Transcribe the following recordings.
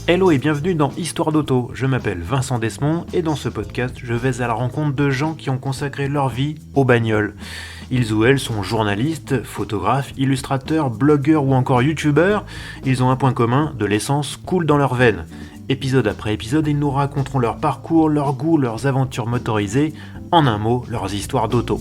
Hello et bienvenue dans Histoire d'auto, je m'appelle Vincent Desmond et dans ce podcast je vais à la rencontre de gens qui ont consacré leur vie aux bagnoles. Ils ou elles sont journalistes, photographes, illustrateurs, blogueurs ou encore youtubeurs. Ils ont un point commun, de l'essence coule dans leurs veines. Épisode après épisode, ils nous raconteront leur parcours, leurs goûts, leurs aventures motorisées, en un mot, leurs histoires d'auto.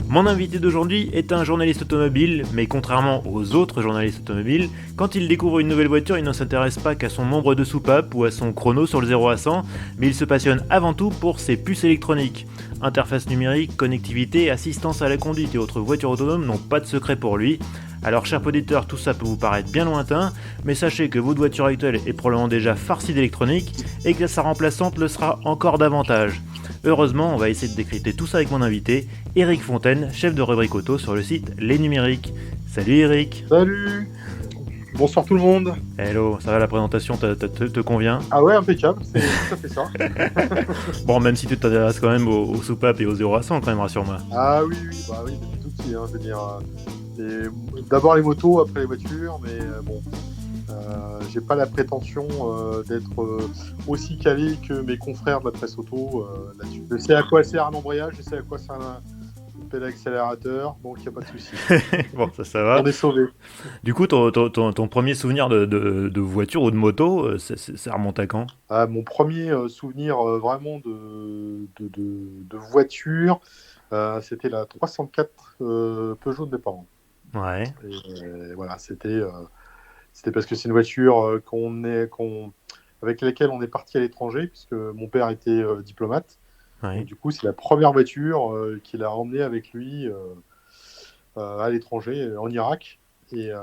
Mon invité d'aujourd'hui est un journaliste automobile, mais contrairement aux autres journalistes automobiles, quand il découvre une nouvelle voiture, il ne s'intéresse pas qu'à son nombre de soupapes ou à son chrono sur le 0 à 100, mais il se passionne avant tout pour ses puces électroniques. Interface numérique, connectivité, assistance à la conduite et autres voitures autonomes n'ont pas de secret pour lui. Alors chers auditeurs, tout ça peut vous paraître bien lointain, mais sachez que votre voiture actuelle est probablement déjà farcie d'électronique et que sa remplaçante le sera encore davantage. Heureusement, on va essayer de décrypter tout ça avec mon invité, Eric Fontaine, chef de rubrique auto sur le site Les Numériques. Salut Eric. Salut. Bonsoir tout le monde. Hello, ça va, la présentation te convient? Ah ouais, impeccable, c'est tout à fait ça. Bon, même si tu t'intéresses quand même aux soupapes et aux 0 à 100 quand même, rassure-moi. Ah oui, depuis tout petit, je veux dire. D'abord les motos, après les voitures, mais j'ai pas la prétention d'être aussi calé que mes confrères de la presse auto là-dessus. Je sais à quoi sert un embrayage, je sais à quoi sert un pédale accélérateur, donc il n'y a pas de souci. Bon, ça va. On est sauvés. Du coup, ton premier souvenir de voiture ou de moto, ça remonte à quand? Mon premier souvenir vraiment de voiture, c'était la 304 Peugeot de mes parents. Ouais. Et voilà, c'était parce que c'est une voiture avec laquelle on est parti à l'étranger, puisque mon père était diplomate. Ouais. Donc, du coup, c'est la première voiture qu'il a emmenée avec lui à l'étranger, en Irak.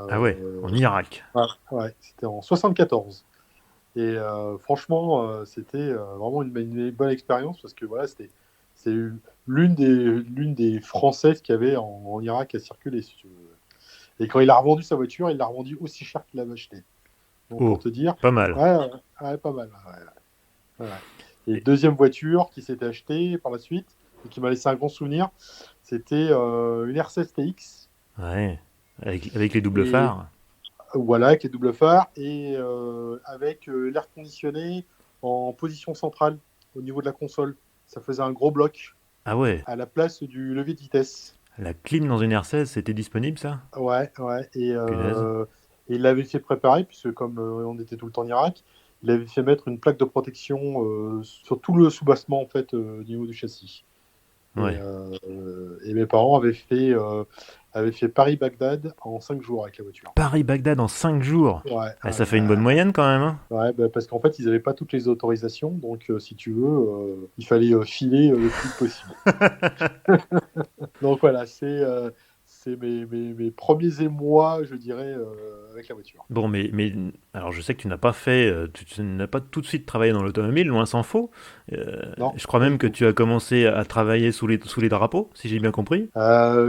Ah ouais, en Irak. Ouais, c'était en 74. Et franchement, c'était vraiment une bonne expérience, parce que voilà, c'est l'une des Françaises qu'il y avait en Irak à circuler, si tu veux. Et quand il a revendu sa voiture, il l'a revendu aussi cher qu'il l'avait acheté. Donc, pour te dire, pas mal. Ouais, pas mal. Ouais. Et deuxième voiture qui s'était achetée par la suite et qui m'a laissé un grand souvenir, c'était une R16 TX. Ouais, avec les doubles phares. Voilà, avec les doubles phares et avec l'air conditionné en position centrale au niveau de la console. Ça faisait un gros bloc. Ah ouais. À la place du levier de vitesse. La clim dans une R16, c'était disponible ça? Ouais. Et il l'avait fait préparer, puisque comme on était tout le temps en Irak, il avait fait mettre une plaque de protection sur tout le soubassement en fait, au niveau du châssis. Ouais. Et mes parents avaient fait Paris-Bagdad en 5 jours avec la voiture. Paris-Bagdad en 5 jours. Ouais, ça fait une bonne moyenne quand même. Hein. Ouais, parce qu'en fait, ils n'avaient pas toutes les autorisations, donc si tu veux, il fallait filer le plus possible. Donc voilà, c'est mes premiers émois, je dirais, avec la voiture. Bon, mais alors je sais que tu n'as pas tu n'as pas tout de suite travaillé dans l'automobile, loin s'en faut. Non, je crois même que tu as commencé à travailler sous les drapeaux, si j'ai bien compris.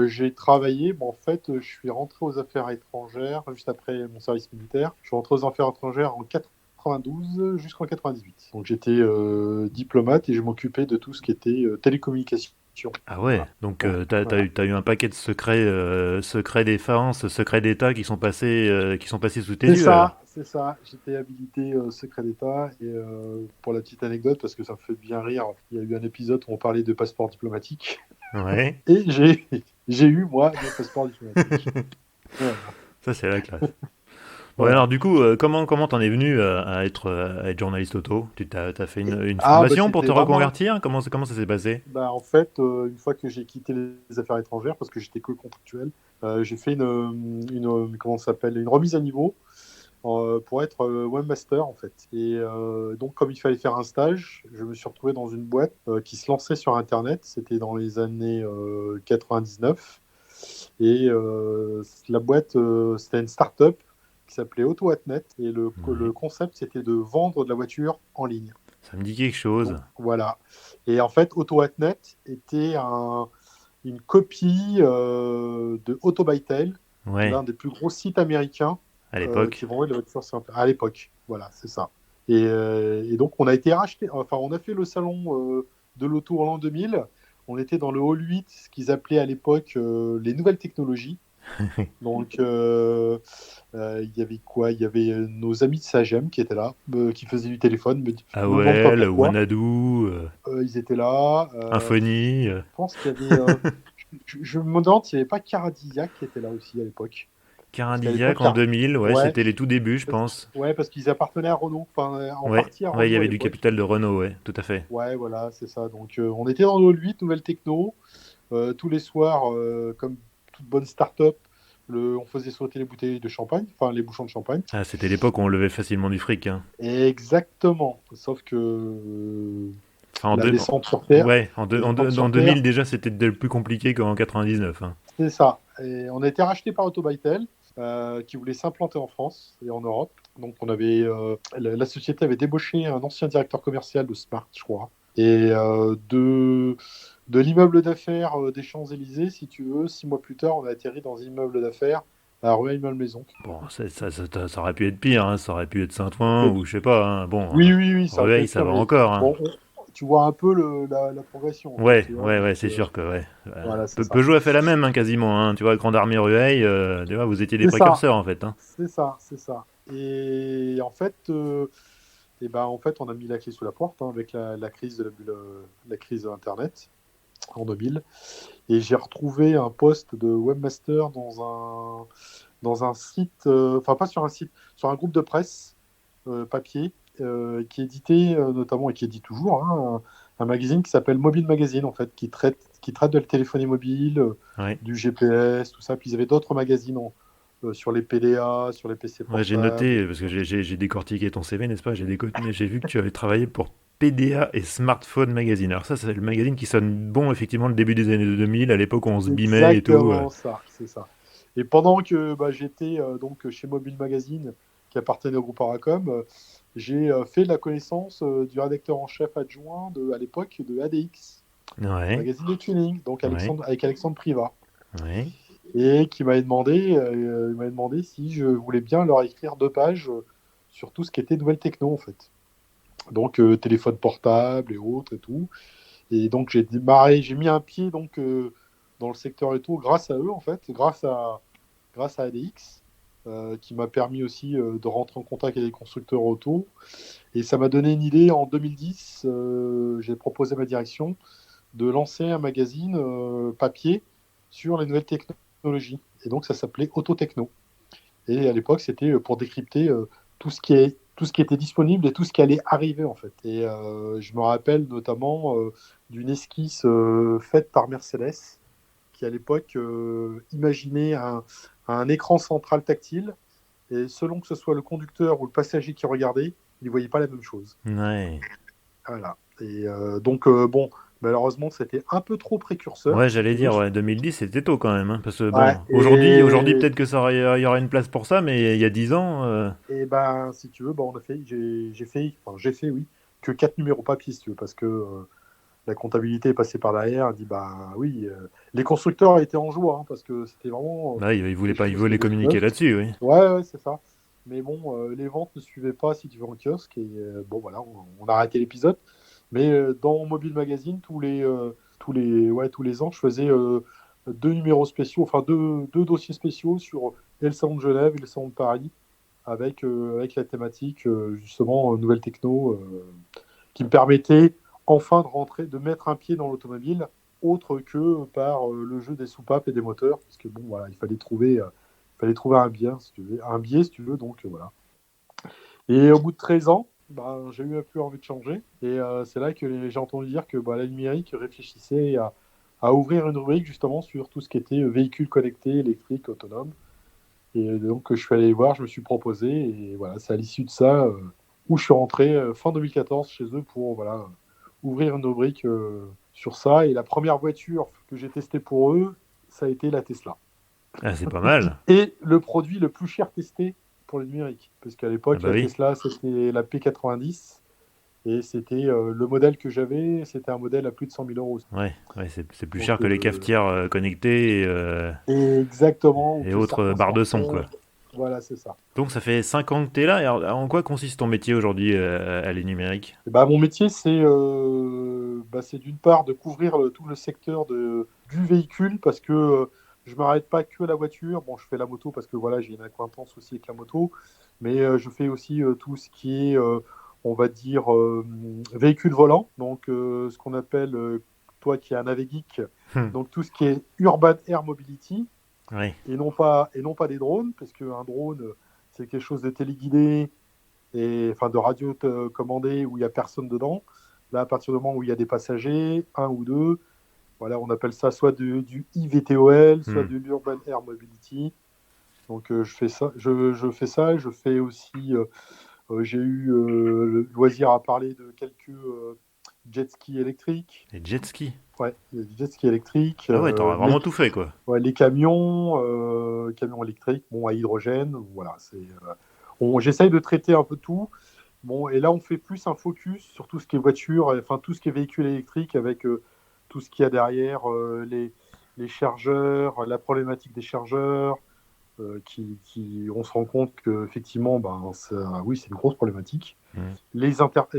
J'ai travaillé, en fait, je suis rentré aux affaires étrangères juste après mon service militaire. Je suis rentré aux affaires étrangères en 92 jusqu'en 98. Donc j'étais diplomate et je m'occupais de tout ce qui était télécommunication. Ah ouais, donc t'as eu un paquet de secrets défense, secrets d'État qui sont passés sous tes yeux. C'est ça. J'étais habilité secret d'État. Et pour la petite anecdote, parce que ça me fait bien rire, il y a eu un épisode où on parlait de passeport diplomatique. Ouais. Et j'ai eu, moi, mon passeport diplomatique. Voilà. Ça, c'est la classe. Bon, alors du coup, comment t'en es venu à être journaliste auto? Tu t'as fait une formation pour te reconvertir? Comment ça s'est passé? En fait, une fois que j'ai quitté les affaires étrangères, parce que j'étais que contractuel, j'ai fait comment ça s'appelle, une remise à niveau pour être webmaster en fait. Et donc, comme il fallait faire un stage, je me suis retrouvé dans une boîte qui se lançait sur Internet. C'était dans les années 99. Et la boîte, c'était une start-up qui s'appelait AutoAtNet. Et le concept, c'était de vendre de la voiture en ligne. Ça me dit quelque chose. Donc, voilà. Et en fait, AutoAtNet était une copie de AutoBytel, l'un des plus gros sites américains à l'époque. qui vendait de la voiture sur Internet. À l'époque, voilà, c'est ça. Et donc, on a été racheté. Enfin, on a fait le salon de l'auto en l'an 2000. On était dans le hall 8, ce qu'ils appelaient à l'époque les nouvelles technologies. Donc, il y avait quoi? Il y avait nos amis de Sagem qui étaient là, qui faisaient du téléphone. Me demande pas AOL, pourquoi. Wanadu, Ils étaient là. Infony. Je pense qu'il y avait. Je me demande s'il n'y avait pas Caradisiac qui était là aussi à l'époque. Parce qu'à l'époque, Caradisiac en 2000, ouais, ouais, c'était les tout débuts, je pense. ouais, parce qu'ils appartenaient à Renault, enfin, en Ouais, partie à ouais, il y Renault à avait du l'époque. capital de Renault, ouais, tout à fait. Ouais, voilà, c'est ça. Donc, on était dans le 8, nouvelle techno. Tous les soirs, comme toute bonne start-up, on faisait sauter les bouteilles de champagne, enfin les bouchons de champagne. Ah, c'était l'époque où on levait facilement du fric, hein. Exactement. Sauf que Enfin, la descente sur Terre, ouais, la descente en sur 2000 Terre, déjà, c'était plus compliqué qu'en 99, hein. c'est ça. Et on a été racheté par Autobytel, qui voulait s'implanter en France et en Europe. Donc on avait, la société avait débauché un ancien directeur commercial de Smart, je crois. Et de l'immeuble d'affaires des Champs-Élysées, si tu veux, 6 mois plus tard, on a atterri dans un immeuble d'affaires à Rueil-Malmaison. Bon, ça aurait pu être pire, hein. Ça aurait pu être Saint-Ouen ou je sais pas, hein. Bon, Oui, oui, oui, ça aurait pu Rueil, être ça pire, va mais encore, hein. bon, tu vois un peu la progression, en fait, Ouais, tu vois. ouais, Donc, ouais, c'est sûr que, ouais. voilà, c'est ça. Peugeot a fait la même, hein, quasiment, hein. Tu vois, Grande Armée Rueil, tu vois, vous étiez des C'est ça, précurseurs, en fait, hein. c'est ça, c'est ça. Et en fait, on a mis la clé sous la porte, hein, avec la crise de la crise de Internet en 2000. Et j'ai retrouvé un poste de webmaster dans un site, enfin pas sur un site, sur un groupe de presse papier, qui éditait notamment, et qui édite toujours, hein, un magazine qui s'appelle Mobile Magazine, en fait, qui traite de la téléphonie mobile, Ouais. du GPS, tout ça. Puis ils avaient d'autres magazines sur les PDA, sur les PC Ouais, j'ai portables. noté, parce que j'ai décortiqué ton CV, n'est-ce pas? J'ai vu que tu avais travaillé pour PDA et Smartphone Magazine. Alors ça, c'est le magazine qui sonne bon, effectivement, le début des années 2000, à l'époque où on se C'est bimait et tout. exactement ça, c'est ça. Et pendant que j'étais donc chez Mobile Magazine, qui appartenait au groupe Aracom, j'ai fait la connaissance du rédacteur en chef adjoint à l'époque de ADX, Ouais, magazine de tuning, donc ouais, avec Alexandre Privat, ouais. et qui m'avait demandé si je voulais bien leur écrire 2 pages sur tout ce qui était nouvelle techno, en fait. Donc téléphone portable et autres et tout. Et donc j'ai démarré, j'ai mis un pied donc dans le secteur auto grâce à eux, en fait, grâce à ADX, qui m'a permis aussi de rentrer en contact avec les constructeurs auto. Et ça m'a donné une idée en 2010. J'ai proposé à ma direction de lancer un magazine papier sur les nouvelles technologies. Et donc ça s'appelait Autotechno. Et à l'époque, c'était pour décrypter tout ce qui était disponible et tout ce qui allait arriver, en fait. Et je me rappelle notamment d'une esquisse faite par Mercedes, qui à l'époque imaginait un écran central tactile, et selon que ce soit le conducteur ou le passager qui regardait, il ne voyait pas la même chose. Ouais. Voilà. Et donc, bon, malheureusement, c'était un peu trop précurseur, Ouais, si j'allais tu veux. dire, ouais, 2010, c'était tôt quand même, hein, parce que Ouais, bon, aujourd'hui et peut-être que il y aura une place pour ça, mais il y a 10 ans, Et ben, si tu veux, on a fait, j'ai fait, oui, que 4 numéros papier, si tu veux, parce que la comptabilité est passée par derrière, elle dit, bah oui, les constructeurs étaient en joie, hein, parce que c'était vraiment là, il voulait des pas, il choses qui voulait avaient du communiquer buzz. là-dessus, oui. Ouais, ouais, c'est ça. Mais bon, les ventes ne suivaient pas, si tu veux, en kiosque, et bon, voilà, on a arrêté l'épisode. Mais dans Mobile Magazine, tous les ans, je faisais 2 numéros spéciaux, enfin deux dossiers spéciaux sur et le salon de Genève et le salon de Paris, avec la thématique justement nouvelle techno, qui me permettait enfin de rentrer, de mettre un pied dans l'automobile autre que par le jeu des soupapes et des moteurs, parce que bon voilà, il fallait trouver un biais si tu veux, donc voilà. Et au bout de 13 ans, j'ai eu un peu envie de changer, et c'est là que j'ai entendu dire que la numérique réfléchissait à ouvrir une rubrique justement sur tout ce qui était véhicules connectés, électriques, autonomes. Et donc, je suis allé les voir, je me suis proposé, et voilà, c'est à l'issue de ça où je suis rentré fin 2014 chez eux pour voilà, ouvrir une rubrique sur ça. Et la première voiture que j'ai testée pour eux, ça a été la Tesla. Ah, c'est pas mal. Et le produit le plus cher testé pour les numériques. Parce qu'à Ah l'époque, bah la oui. Tesla, c'était la P90. Et c'était le modèle que j'avais, c'était un modèle à plus de 100 000 euros. Ouais, ouais, c'est plus cher Donc, que les cafetières connectées exactement, ou et que autres certains barres de son, quoi. smartphones. Voilà, c'est ça. Donc ça fait 5 ans que t'es là. Et alors, en quoi consiste ton métier aujourd'hui à les numériques? Mon métier, c'est d'une part de couvrir tout le secteur du véhicule, parce que je m'arrête pas que à la voiture. Bon, je fais la moto parce que voilà, j'ai une acquaintance aussi avec la moto, mais je fais aussi tout ce qui est, on va dire, véhicule volant. Donc, ce qu'on appelle, toi qui es un geek, Hmm. donc tout ce qui est urban air mobility Oui. et non pas des drones, parce qu'un drone, c'est quelque chose de téléguidé et enfin de radio commandé où il y a personne dedans. Là, à partir du moment où il y a des passagers, un ou deux, voilà, on appelle ça soit du IVTOL, soit Hmm. de l'Urban Air Mobility. Donc je fais ça, je fais aussi, j'ai eu le loisir à parler de quelques jet skis électriques. Les jet skis. Ouais, des jet skis électriques, Ah ouais, t'auras vraiment tout fait, quoi. ouais, les camions électriques, bon, à hydrogène, voilà. J'essaye de traiter un peu tout. Bon, et là, on fait plus un focus sur tout ce qui est voiture, enfin tout ce qui est véhicule électrique avec tout ce qu'il y a derrière, les chargeurs, la problématique des chargeurs, on se rend compte qu'effectivement, ben, oui, c'est une grosse problématique. Hmm.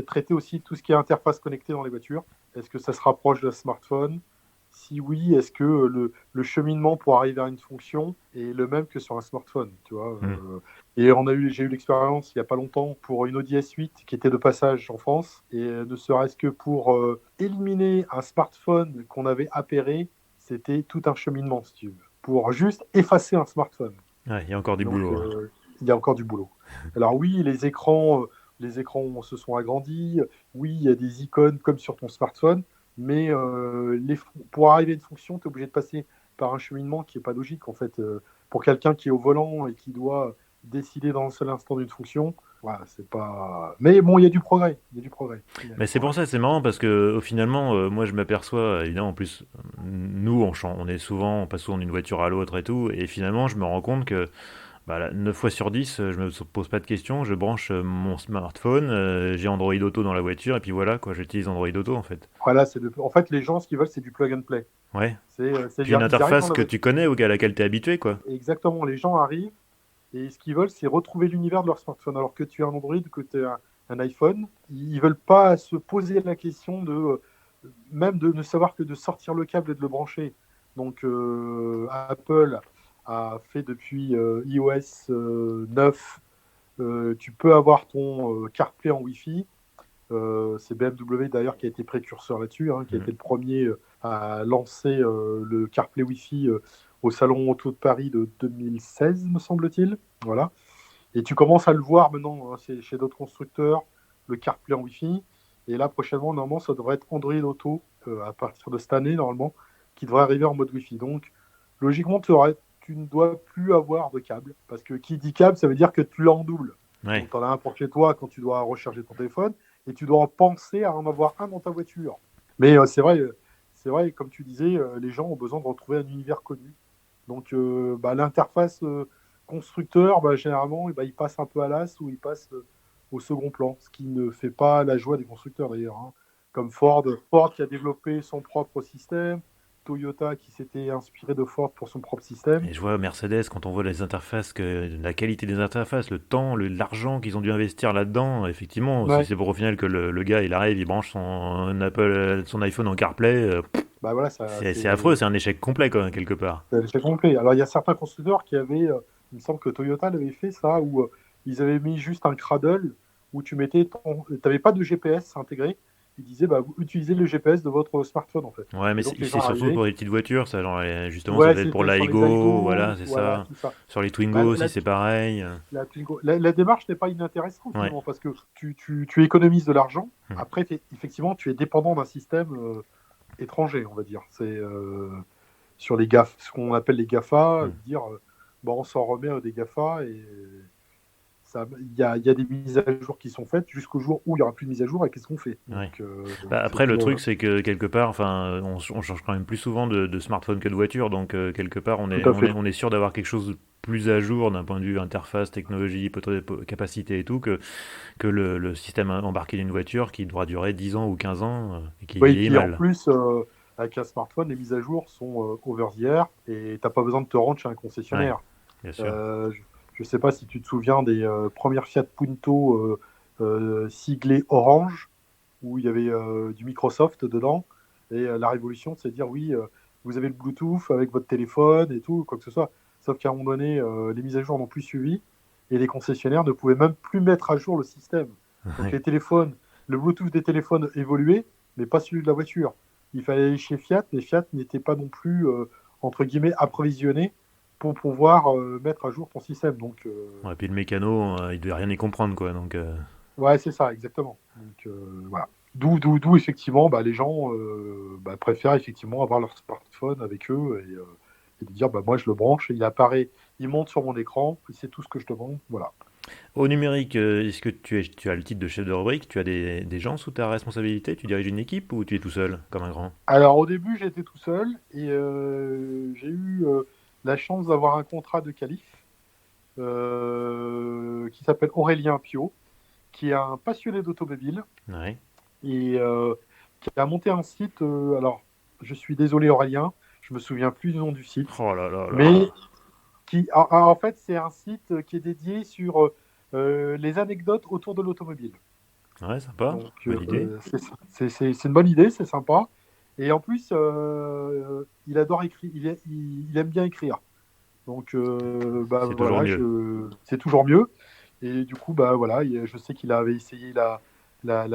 Traiter aussi tout ce qui est interface connectée dans les voitures. Est-ce que ça se rapproche d'un smartphone? Si oui, est-ce que le cheminement pour arriver à une fonction est le même que sur un smartphone, tu vois Hmm. Et j'ai eu l'expérience il n'y a pas longtemps pour une Audi S8 qui était de passage en France, et ne serait-ce que pour éliminer un smartphone qu'on avait appairé, c'était tout un cheminement, si tu veux, pour juste effacer un smartphone. Ouais, il y a encore du Donc, boulot, hein. il y a encore du boulot. Alors oui, les écrans se sont agrandis. Oui, il y a des icônes comme sur ton smartphone, mais pour arriver à une fonction, tu es obligé de passer par un cheminement qui n'est pas logique, en fait. Pour quelqu'un qui est au volant et qui doit décider dans un seul instant d'une fonction, voilà, c'est pas. Mais bon, il y a du progrès. Il y a du progrès. Il y a du Mais c'est pour progrès. ça, c'est marrant parce que finalement, moi je m'aperçois, évidemment, en plus, nous on est souvent, on passe souvent d'une voiture à l'autre et tout, et finalement je me rends compte que bah, 9 fois sur 10, je me pose pas de questions, je branche mon smartphone, j'ai Android Auto dans la voiture, et puis voilà, quoi, j'utilise Android Auto en fait. Voilà, en fait, les gens, ce qu'ils veulent, c'est du plug and play. Ouais. Puis une C'est-à-dire, ils arrivent dans interface la que voiture. tu connais ou à laquelle tu es habitué, quoi. Exactement, les gens arrivent. Et ce qu'ils veulent, c'est retrouver l'univers de leur smartphone. Alors que tu as un Android, que tu as un iPhone, ils ne veulent pas se poser la question même de ne savoir que de sortir le câble et de le brancher. Donc Apple a fait depuis iOS 9, tu peux avoir ton CarPlay en Wi-Fi. C'est BMW d'ailleurs qui a été précurseur là-dessus, hein, qui a Mm. été le premier à lancer le CarPlay Wi-Fi au Salon Auto de Paris de 2016, me semble-t-il. Voilà. Et tu commences à le voir maintenant, hein, chez d'autres constructeurs, le CarPlay en Wi-Fi. Et là, prochainement, normalement, ça devrait être Android Auto à partir de cette année, normalement, qui devrait arriver en mode Wi-Fi. Donc, logiquement, tu ne dois plus avoir de câble. Parce que qui dit câble, ça veut dire que tu l'as en double. Ouais. Donc, tu en as un pour chez toi quand tu dois recharger ton téléphone. Et tu dois en penser à en avoir un dans ta voiture. Mais c'est vrai, comme tu disais, les gens ont besoin de retrouver un univers connu. Donc, l'interface constructeur, généralement, il passe un peu à l'as ou il passe au second plan, ce qui ne fait pas la joie des constructeurs d'ailleurs, hein. Comme Ford qui a développé son propre système, Toyota qui s'était inspiré de Ford pour son propre système. Et je vois Mercedes, quand on voit les interfaces, la qualité des interfaces, le temps, l'argent qu'ils ont dû investir là-dedans, effectivement, si Ouais, c'est pour au final que le gars il arrive, il branche son iPhone en CarPlay, bah voilà, ça, c'est affreux, c'est un échec complet, quoi, quelque part. j'ai compris. Alors, il y a certains constructeurs qui avaient, il me semble que Toyota l'avait fait ça, où ils avaient mis juste un cradle où tu n'avais pas de GPS intégré. Ils disaient, bah, vous utilisez le GPS de votre smartphone, en fait. Ouais, mais Et donc, les c'est gens surtout arrivaient. pour les petites voitures, ça, genre, justement, ça Ouais, devait être pour c'était sur les l'Aigo, voilà, Aigo, c'est voilà, ça. tout ça. Sur les Bah, Twingo aussi, c'est pareil. la démarche n'est pas inintéressante, Ouais. finalement, parce que tu économises de l'argent. Hmm. Après, effectivement, tu es dépendant d'un système étranger, on va dire. C'est sur les GAF, ce qu'on appelle les GAFA, Hmm. dire bon, on s'en remet à des GAFA et il y a des mises à jour qui sont faites jusqu'au jour où il n'y aura plus de mise à jour et qu'est-ce qu'on fait. Ouais. Donc, Bah, c'est après, le toujours. truc, c'est que quelque part, enfin, on change quand même plus souvent de smartphone que de voiture, donc quelque part, Tout à fait. on est sûr d'avoir quelque chose de plus à jour d'un point de vue interface, technologie, capacité et tout, que le système embarqué d'une voiture qui devra durer 10 ans ou 15 ans et qui Oui, vieillit puis en mal. plus, avec un smartphone, les mises à jour sont over the air et tu n'as pas besoin de te rendre chez un Ouais, concessionnaire. bien sûr. Je ne sais pas si tu te souviens des premières Fiat Punto siglées Orange, où il y avait du Microsoft dedans. Et la révolution, c'est de dire oui, vous avez le Bluetooth avec votre téléphone et tout, quoi que ce soit. Sauf qu'à un moment donné, les mises à jour n'ont plus suivi et les concessionnaires ne pouvaient même plus mettre à jour le système. Donc Ouais. les téléphones, le Bluetooth des téléphones évoluait, mais pas celui de la voiture. Il fallait aller chez Fiat, mais Fiat n'était pas non plus, entre guillemets, approvisionné pour pouvoir mettre à jour ton système. Donc, Ouais, puis le mécano, il devait rien y comprendre, quoi. Donc, ouais, c'est ça, exactement. Donc, voilà. D'où effectivement, bah, les gens bah, préfèrent effectivement avoir leur smartphone avec eux et de dire, bah, moi, je le branche, il apparaît, il monte sur mon écran, et c'est tout ce que je demande. Voilà. au numérique, est-ce que tu as le titre de chef de rubrique? Tu as des gens sous ta responsabilité? Tu diriges une équipe ou tu es tout seul, comme un grand? Alors, au début, j'étais tout seul et j'ai eu la chance d'avoir un contrat de qualif qui s'appelle Aurélien Pio, qui est un passionné d'automobile Ouais. et qui a monté un site. Alors, je suis désolé, Aurélien, je me souviens plus du nom du site, Oh là là mais là. en fait, c'est un site qui est dédié sur les anecdotes autour de l'automobile. Ouais, sympa. Donc, Bonne idée. c'est une bonne idée, c'est sympa. Et en plus, il adore écrire, il aime bien écrire. Donc, bah, C'est toujours voilà, mieux. c'est toujours mieux. Et du coup, bah, voilà, je sais qu'il avait essayé la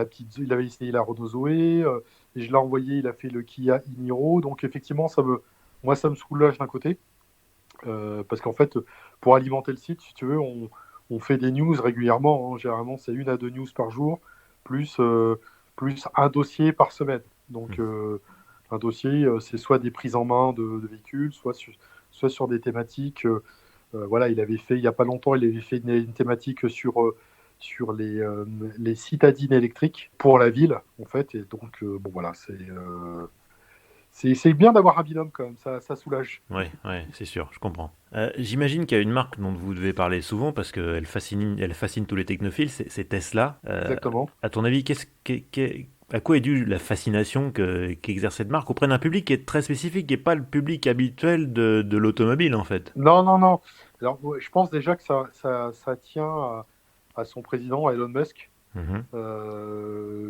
petite, il avait essayé la Renault Zoé, et je l'ai envoyé, il a fait le Kia e-Niro. Donc, effectivement, moi, ça me soulage d'un côté, parce qu'en fait, pour alimenter le site, si tu veux, on fait des news régulièrement, hein. Généralement, c'est 1 à 2 news par jour, plus, plus un dossier par semaine. Donc, un dossier, c'est soit des prises en main de véhicules, soit sur des thématiques. Voilà, il n'y a pas longtemps, il avait fait une thématique sur les citadines électriques pour la ville, en fait. Et donc, bon, voilà, c'est bien d'avoir un binôme quand même, ça soulage. Ouais, ouais, c'est sûr, je comprends. J'imagine qu'il y a une marque dont vous devez parler souvent parce elle fascine tous les technophiles, c'est Tesla. Exactement. À ton avis, à quoi est due la fascination qu'exerce cette marque auprès d'un public qui est très spécifique, qui n'est pas le public habituel de l'automobile en fait? Non, non, non. Alors, ouais, je pense déjà que ça tient à son président, à Elon Musk, Mhm.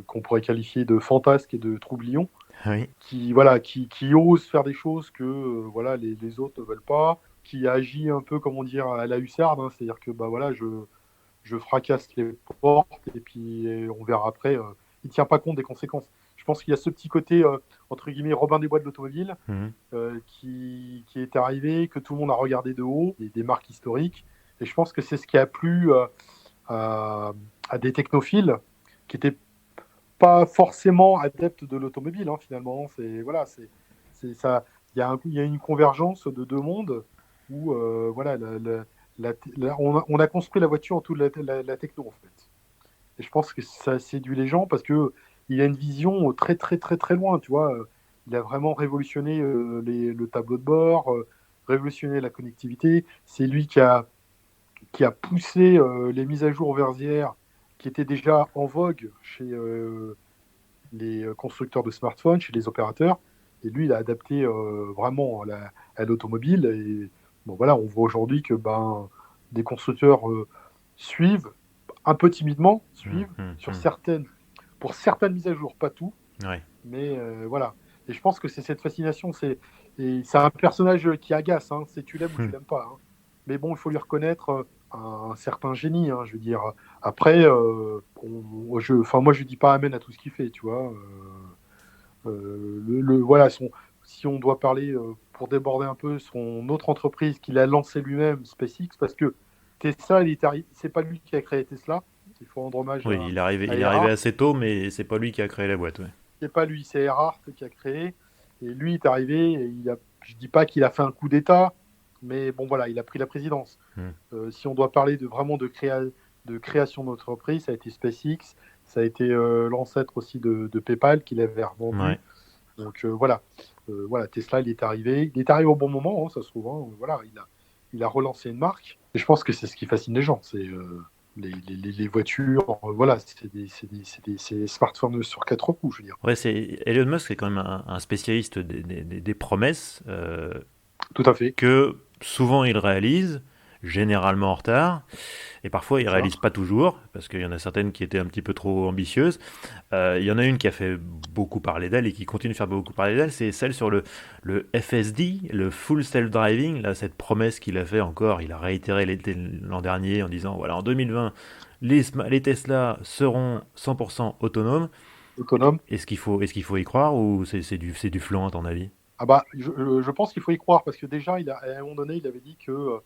qu'on pourrait qualifier de fantasque et de troublion, Oui. qui, voilà, qui ose faire des choses que voilà, les autres ne veulent pas, qui agit un peu, comment dire, à la hussarde, hein, c'est-à-dire que bah, voilà, je fracasse les portes et puis on verra après. Il ne tient pas compte des conséquences. Je pense qu'il y a ce petit côté, entre guillemets, Robin des Bois de l'automobile, Mhm. qui est arrivé, que tout le monde a regardé de haut, des marques historiques. Et je pense que c'est ce qui a plu à des technophiles qui n'étaient pas forcément adeptes de l'automobile, hein, finalement. Voilà, ça. Il y a une convergence de deux mondes où voilà, on a construit la voiture autour de la techno, en fait. Et je pense que ça séduit les gens parce que il a une vision très très très très loin, tu vois. Il a vraiment révolutionné le tableau de bord, révolutionné la connectivité. C'est lui qui a poussé les mises à jour verzières qui étaient déjà en vogue chez les constructeurs de smartphones, chez les opérateurs. Et lui, il a adapté vraiment à l'automobile. Et bon, voilà, on voit aujourd'hui que ben, des constructeurs suivent, un peu timidement, Mhm. suivent sur Mhm. pour certaines mises à jour, pas tout, Ouais. mais voilà. Et je pense que c'est cette fascination, c'est un personnage qui agace, hein, c'est tu l'aimes ou tu Mhm. l'aimes pas, hein. Mais bon, il faut lui reconnaître un certain génie, hein, je veux dire. Après, enfin, moi, je dis pas amen à tout ce qu'il fait, tu vois. Voilà, si on doit parler, pour déborder un peu, son autre entreprise qu'il a lancée lui-même, SpaceX, parce que Tesla, c'est pas lui qui a créé Tesla. Il faut rendre hommage Oui, à il est arrivé Erhard. assez tôt, mais c'est pas lui qui a créé la boîte. Ouais. C'est pas lui, c'est Erhard qui a créé. Et lui est arrivé, et je dis pas qu'il a fait un coup d'État, mais bon voilà, il a pris la présidence. Mhm. Si on doit parler vraiment de création d'entreprise, ça a été SpaceX, ça a été l'ancêtre aussi de PayPal qu'il avait revendu. Ouais. Donc voilà. Voilà, Tesla, il est arrivé au bon moment, hein, ça se trouve, hein. Voilà, il a relancé une marque. Et je pense que c'est ce qui fascine les gens, c'est les voitures, voilà, c'est des smartphones sur quatre roues, je veux dire. Ouais, Elon Musk est quand même un spécialiste des promesses Tout à fait. que souvent il réalise généralement en retard. Et parfois, ils réalisent D'accord. pas toujours, parce qu'il y en a certaines qui étaient un petit peu trop ambitieuses. Il y en a une qui a fait beaucoup parler d'elle et qui continue de faire beaucoup parler d'elle, c'est celle sur le FSD, le Full Self Driving. Là, cette promesse qu'il a fait encore, il a réitéré l'an dernier en disant, voilà, en 2020, les Tesla seront 100% autonomes. Autonome. Est-ce qu'il faut y croire ou c'est du flan à ton avis? Ah bah, je pense qu'il faut y croire parce que déjà, à un moment donné, il avait dit que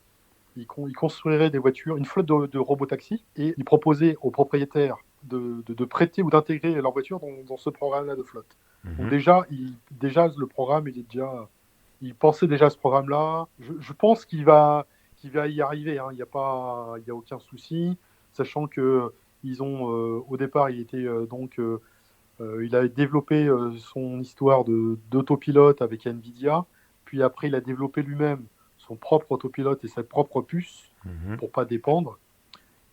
il construirait des voitures, une flotte de robotaxis, et il proposait aux propriétaires de prêter ou d'intégrer leur voiture dans ce programme-là de flotte. Donc Mhm. déjà, le programme, il pensait déjà à ce programme-là. Je pense qu'il va y arriver, hein. Il y a aucun souci, sachant que au départ, il a développé son histoire d'autopilote avec Nvidia, puis après il a développé lui-même son propre autopilote et sa propre puce Mhm. pour pas dépendre.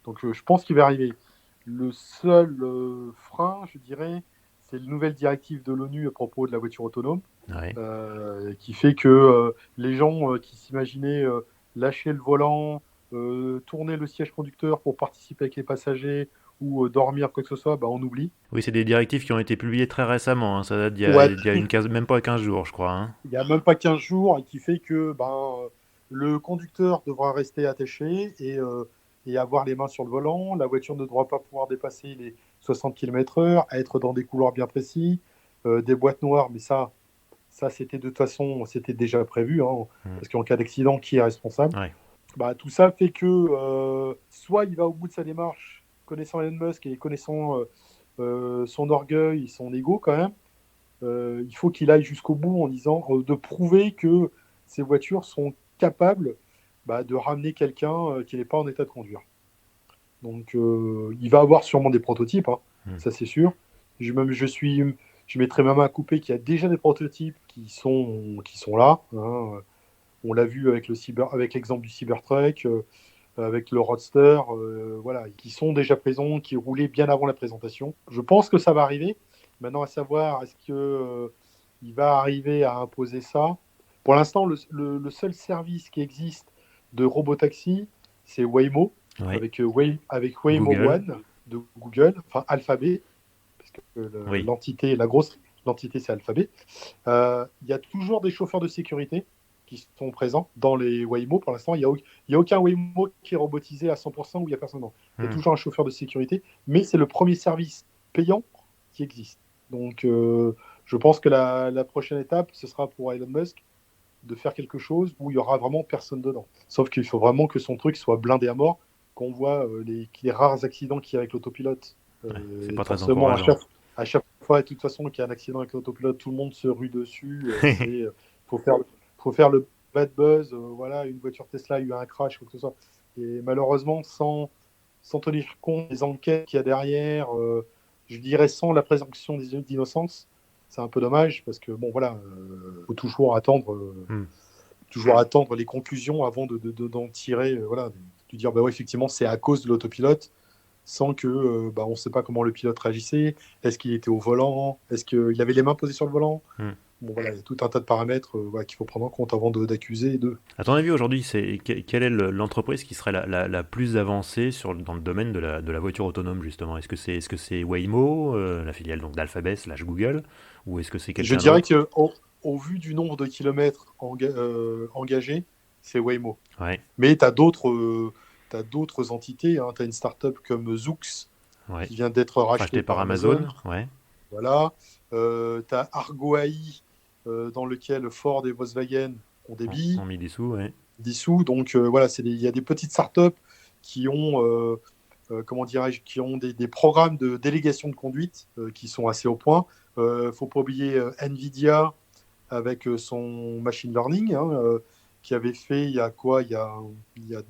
Donc je pense qu'il va arriver. Le seul frein, je dirais, c'est la nouvelle directive de l'ONU à propos de la voiture autonome, Ouais. qui fait que les gens qui s'imaginaient lâcher le volant, tourner le siège conducteur pour participer avec les passagers ou dormir, quoi que ce soit, bah, on oublie. Oui, c'est des directives qui ont été publiées très récemment, hein. Ça date Ouais, d'il y a une quinze, même pas 15 jours, je crois, hein. il n'y a même pas 15 jours et qui fait que le conducteur devra rester attaché et avoir les mains sur le volant. La voiture ne devra pas pouvoir dépasser les 60 km/h, être dans des couloirs bien précis, des boîtes noires, mais ça c'était de toute façon, c'était déjà prévu, hein, Mm. parce qu'en cas d'accident, qui est responsable? Ouais. Bah, tout ça fait que soit il va au bout de sa démarche, connaissant Elon Musk et connaissant son orgueil, son ego quand même, il faut qu'il aille jusqu'au bout en disant de prouver que ces voitures sont capables de ramener quelqu'un qui n'est pas en état de conduire. Donc il va avoir sûrement des prototypes, hein, Mm. ça c'est sûr. Je mettrai ma main à couper qu'il y a déjà des prototypes qui sont là, hein. On l'a vu avec l'exemple du Cybertruck, avec le Roadster, voilà, qui sont déjà présents, qui roulaient bien avant la présentation. Je pense que ça va arriver. Maintenant, à savoir, est-ce que il va arriver à imposer ça? Pour l'instant, le seul service qui existe de robotaxi, c'est Waymo, Ouais. avec Waymo Google. One de Google, enfin Alphabet, parce que Oui. l'entité c'est Alphabet. Il y a toujours des chauffeurs de sécurité qui sont présents dans les Waymo. Pour l'instant, il y a aucun Waymo qui est robotisé à 100% où il n'y a personne dedans. Il y a Mm. toujours un chauffeur de sécurité, mais c'est le premier service payant qui existe. Donc, je pense que la prochaine étape, ce sera pour Elon Musk de faire quelque chose où il y aura vraiment personne dedans. Sauf qu'il faut vraiment que son truc soit blindé à mort, qu'on voit les rares accidents qu'il y a avec l'autopilote. Ouais. C'est Et pas très forcément, encourageant. à chaque fois, de toute façon, qu'il y a un accident avec l'autopilote, tout le monde se rue dessus. Faut faire, faut faire le bad buzz. Voilà, une voiture Tesla a eu un crash ou que ce soit. Et malheureusement, sans tenir compte des enquêtes qu'il y a derrière, je dirais sans la présomption d'innocence, c'est un peu dommage parce que bon voilà, faut Mm. toujours attendre les conclusions avant d'en tirer, voilà, de dire bah ouais, effectivement c'est à cause de l'autopilote, sans que on ne sait pas comment le pilote réagissait, est-ce qu'il était au volant, est-ce qu'il avait les mains posées sur le volant. Mm. Bon voilà, il y a tout un tas de paramètres voilà, qu'il faut prendre en compte avant d'accuser d'eux. À ton avis, aujourd'hui, quelle est l'entreprise qui serait la plus avancée dans le domaine de la voiture autonome, justement? Est-ce que c'est Waymo, la filiale donc d'Alphabet slash Google, ou est-ce que c'est Je quelqu'un dirais d'autre? que au vu du nombre de kilomètres engagés, c'est Waymo. Ouais. Mais t'as d'autres entités, hein. Tu as une startup comme Zoox Ouais. qui vient d'être rachetée Racheté par par Amazon. Amazon. Ouais. Voilà. Tu as Argo AI, dans lequel Ford et Volkswagen ont des billes, On mis des sous, ouais. dissous. Donc voilà, il y a des petites startups qui ont, comment dirais-je, qui ont des programmes de délégation de conduite qui sont assez au point. Faut pas oublier Nvidia avec son machine learning, hein, qui avait fait il y a quoi, il y a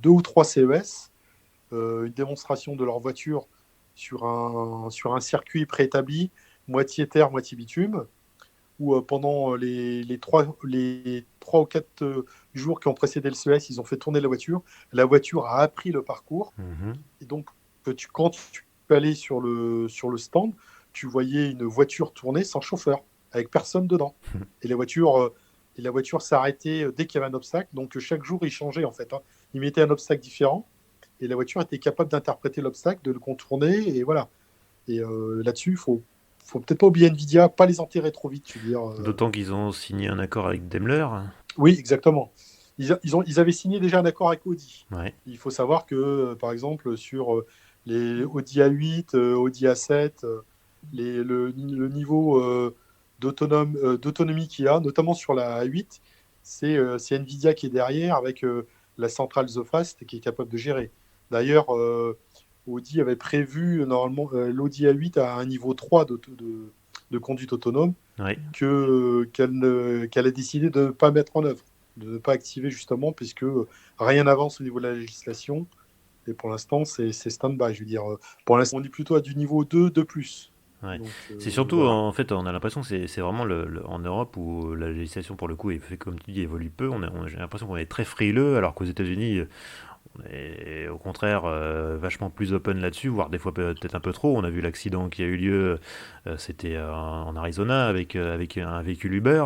2 ou 3 CES, une démonstration de leur voiture sur un circuit préétabli, moitié terre, moitié bitume, où pendant les 3 ou 4 jours qui ont précédé le CES, ils ont fait tourner la voiture. La voiture a appris le parcours. Mhm. Et donc, quand tu allais sur le stand, tu voyais une voiture tourner sans chauffeur, avec personne dedans. Et la voiture et la voiture s'arrêtait dès qu'il y avait un obstacle. Donc chaque jour, il changeait en fait, hein. Il mettait un obstacle différent et la voiture était capable d'interpréter l'obstacle, de le contourner et voilà. Et là-dessus, faut peut-être pas oublier Nvidia, pas les enterrer trop vite, je veux dire. D'autant qu'ils ont signé un accord avec Daimler. Oui, exactement. Ils avaient signé déjà un accord avec Audi. Ouais. Il faut savoir que, par exemple, sur les Audi A8, Audi A7, le niveau d'autonomie qu'il y a, notamment sur la A8, c'est Nvidia qui est derrière avec la centrale The Fast qui est capable de gérer. D'ailleurs, Audi avait prévu normalement l'Audi A8 à un niveau 3 de conduite autonome Ouais. qu'elle a décidé de ne pas mettre en œuvre, de ne pas activer justement, puisque rien n'avance au niveau de la législation. Et pour l'instant, c'est stand-by. Je veux dire, pour l'instant, on est plutôt à du niveau 2, 2+. Ouais. Donc, C'est surtout, voilà. en fait, on a l'impression que c'est vraiment en Europe où la législation, pour le coup, comme tu dis, évolue peu. J'ai l'impression qu'on est très frileux, alors qu'aux États-Unis, on est au contraire vachement plus open là-dessus, voire des fois peut-être un peu trop. On a vu l'accident qui a eu lieu, c'était en Arizona avec un véhicule Uber,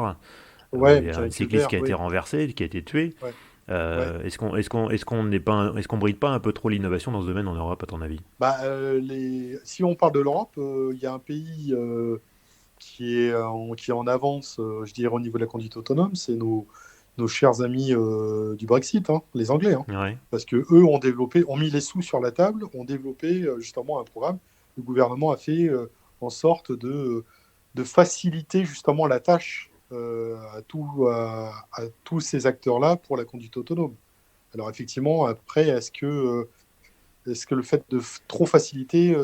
où Ouais, il y a un avec cycliste Uber, qui a été oui. renversé, qui a été tué. Ouais, ouais. Est-ce qu'on bride pas un peu trop l'innovation dans ce domaine en Europe, à ton avis? Bah, si on parle de l'Europe, il y a un pays qui est en avance, je dirais, au niveau de la conduite autonome, c'est nos chers amis du Brexit, hein, les Anglais, hein. Ouais. Parce que eux ont mis les sous sur la table, ont développé justement un programme. Le gouvernement a fait en sorte de faciliter justement la tâche à tous ces acteurs-là pour la conduite autonome. Alors effectivement, après, est-ce que le fait de trop faciliter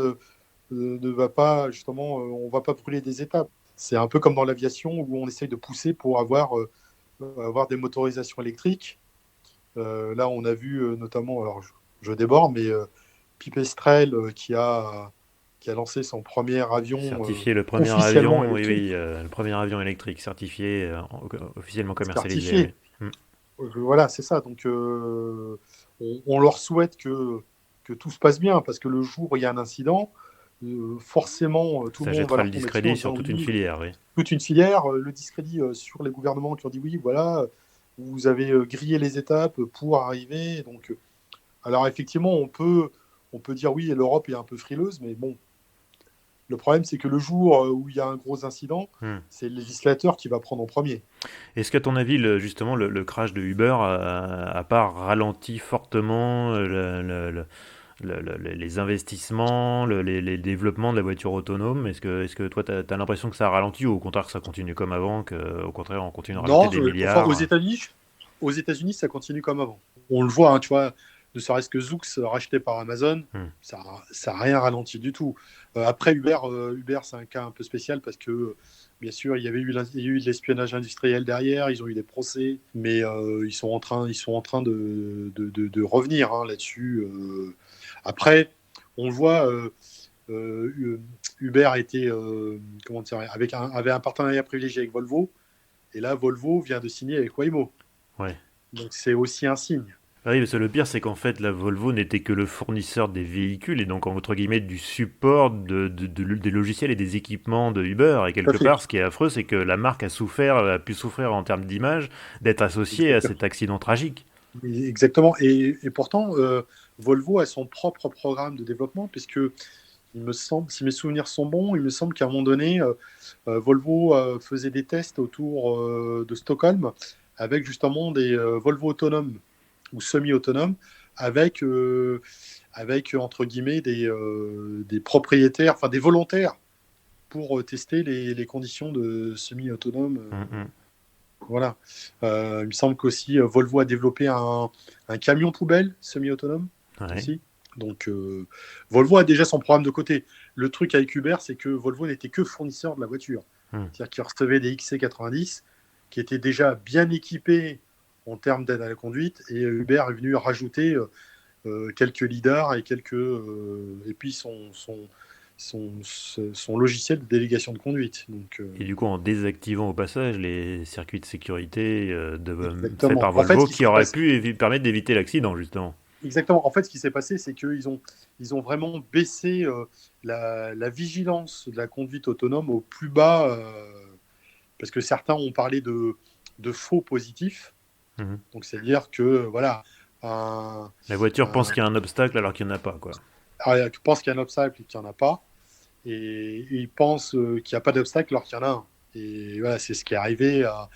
ne va pas, justement, on va pas brûler des étapes? C'est un peu comme dans l'aviation où on essaye de pousser pour avoir des motorisations électriques. Là, on a vu notamment, alors je déborde, mais Pipistrel qui a lancé son premier avion Certifié le premier officiellement avion, oui, électrique, oui, le premier avion électrique certifié, officiellement commercialisé, certifié. oui. Mm. Voilà, c'est ça. Donc, on leur souhaite que tout se passe bien, parce que le jour où il y a un incident, forcément, tout le Ça monde va jettera le leur tomber dessus en discrédit sur disant toute une oui, filière, oui. toute une filière, le discrédit sur les gouvernements qui ont dit oui, voilà, vous avez grillé les étapes pour arriver. Donc, alors effectivement, on peut dire oui, l'Europe est un peu frileuse, mais bon, le problème, c'est que le jour où il y a un gros incident, Mm. c'est le législateur qui va prendre en premier. Est-ce qu'à ton avis, justement, le crash de Uber a pas ralenti fortement les investissements, les développements de la voiture autonome? Est-ce que toi, tu as l'impression que ça a ralenti ou au contraire que ça continue comme avant, qu'au contraire, on continue de rajouter Non, des enfin, aux milliards? États-Unis, aux États-Unis, ça continue comme avant. On le voit, hein, tu vois, ne serait-ce que Zoox racheté par Amazon, Hmm. ça a rien ralenti du tout. Après Uber, c'est un cas un peu spécial parce que, bien sûr, il y a eu de l'espionnage industriel derrière, ils ont eu des procès, mais ils sont en train de revenir, hein, là-dessus. Après, on le voit, Uber comment dire, avait un partenariat privilégié avec Volvo. Et là, Volvo vient de signer avec Waymo. Ouais. Donc c'est aussi un signe. Ah oui, parce que le pire, c'est qu'en fait, la Volvo n'était que le fournisseur des véhicules et donc, entre guillemets, du support des logiciels et des équipements de Uber. Et Tout à quelque fait. part, ce qui est affreux, c'est que la marque a pu souffrir en termes d'image d'être associée à Exactement. cet accident tragique. Exactement. Et pourtant, Volvo a son propre programme de développement, puisque il me semble, si mes souvenirs sont bons, il me semble qu'à un moment donné, Volvo faisait des tests autour de Stockholm avec justement des Volvo autonomes ou semi-autonomes avec entre guillemets des propriétaires, enfin des volontaires pour tester les conditions de semi-autonome. Mm, Voilà. Il me semble qu'aussi Volvo a développé un camion poubelle semi-autonome mm. Ouais. aussi. Donc Volvo a déjà son programme de côté. Le truc avec Uber, c'est que Volvo n'était que fournisseur de la voiture. Mm. C'est-à-dire qu'il recevait des XC90 qui étaient déjà bien équipés en termes d'aide à la conduite, et Uber est venu rajouter quelques lidars et puis son logiciel de délégation de conduite. Donc, Et du coup, en désactivant au passage les circuits de sécurité faits exactement. par En fait, ce Volvo qui qui s'est auraient passé, pu permettre d'éviter l'accident, justement. exactement. En fait, ce qui s'est passé, c'est qu'ils ont vraiment baissé la vigilance de la conduite autonome au plus bas, parce que certains ont parlé de faux positifs. Mhm. Donc, c'est-à-dire que, voilà, un, La voiture pense un, qu'il y a un obstacle alors qu'il n'y en a pas, quoi. tu penses qu'il y a un obstacle et qu'il n'y en a pas, et il pense qu'il n'y a pas d'obstacle alors qu'il y en a un. Et voilà, c'est ce qui est arrivé à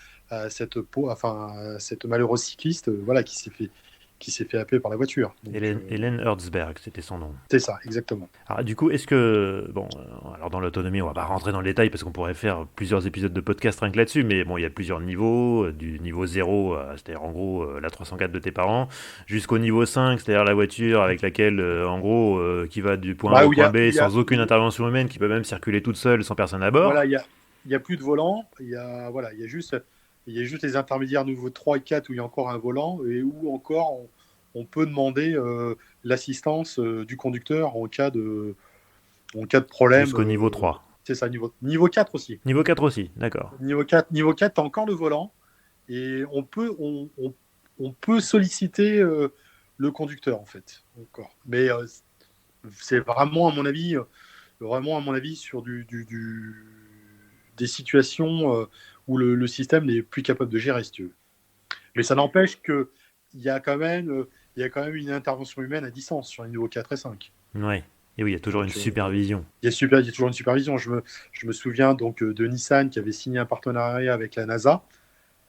cette malheureuse cycliste, voilà, qui s'est fait happer par la voiture. Donc, Hélène Herzberg, c'était son nom. c'est ça, exactement. Alors, du coup, est-ce que. Bon, alors dans l'autonomie, on va pas rentrer dans le détail parce qu'on pourrait faire plusieurs épisodes de podcast rien que là-dessus, mais bon, il y a plusieurs niveaux, du niveau 0, c'est-à-dire en gros la 304 de tes parents, jusqu'au niveau 5, c'est-à-dire la voiture avec laquelle, en gros, qui va du point A Bah, au point B sans aucune où, intervention humaine, qui peut même circuler toute seule sans personne à bord. voilà, il y a plus de volant, voilà, il y a juste les intermédiaires niveau 3 et 4 où il y a encore un volant et où encore on peut demander l'assistance du conducteur en cas de problème. Jusqu'au niveau 3. C'est ça, niveau 4 aussi. Niveau 4 aussi, d'accord. Niveau 4 tu as encore le volant et on peut solliciter le conducteur en fait. Encore. Mais c'est vraiment à mon avis sur des situations où le système n'est plus capable de gérer, si tu veux. Mais ça n'empêche qu'il y a quand même, il y a quand même une intervention humaine à distance sur les niveaux 4 et 5. Ouais. Et oui, il y a toujours une Donc, supervision. il y a toujours une supervision. Je me souviens donc de Nissan qui avait signé un partenariat avec la NASA,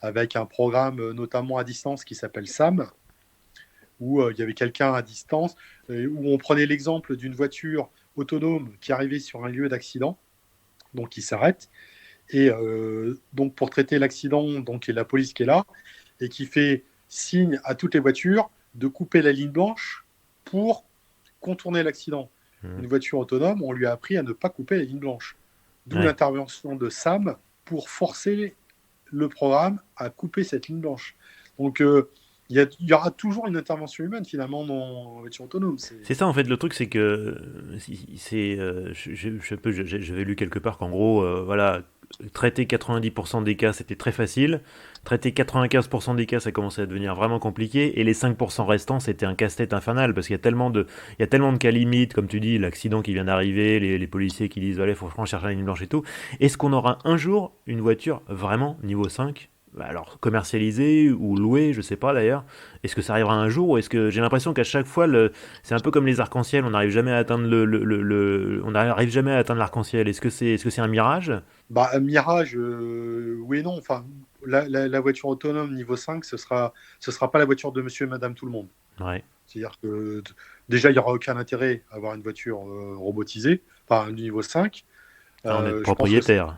avec un programme notamment à distance qui s'appelle SAM, où il y avait quelqu'un à distance, où on prenait l'exemple d'une voiture autonome qui arrivait sur un lieu d'accident, donc qui s'arrête. Et donc pour traiter l'accident, donc il y a la police qui est là et qui fait signe à toutes les voitures de couper la ligne blanche pour contourner l'accident. Hmm. Une voiture autonome, on lui a appris à ne pas couper la ligne blanche. D'où Ouais. l'intervention de Sam pour forcer le programme à couper cette ligne blanche. Donc il y aura toujours une intervention humaine finalement dans la voiture autonome. C'est ça en fait le truc, c'est que c'est j'avais lu quelque part qu'en gros voilà, traiter 90% des cas c'était très facile, traiter 95% des cas ça commençait à devenir vraiment compliqué et les 5% restants c'était un casse-tête infernal parce qu'il y a tellement de cas limites comme tu dis, l'accident qui vient d'arriver, les policiers qui disent allez faut franchement chercher la ligne blanche et tout. Est-ce qu'on aura un jour une voiture vraiment niveau 5, alors commercialisée ou louée, je sais pas d'ailleurs. Est-ce que ça arrivera un jour ou est-ce que j'ai l'impression qu'à chaque fois c'est un peu comme les arcs-en-ciel, on n'arrive jamais à atteindre on n'arrive jamais à atteindre l'arc-en-ciel. Est-ce que c'est un mirage? Bah, un Mirage, oui et non. Enfin, la voiture autonome niveau 5, ce sera pas la voiture de monsieur et madame tout le monde. Ouais. C'est-à-dire que déjà, il n'y aura aucun intérêt à avoir une voiture robotisée, enfin, du niveau 5. À en être Je pense que, propriétaire.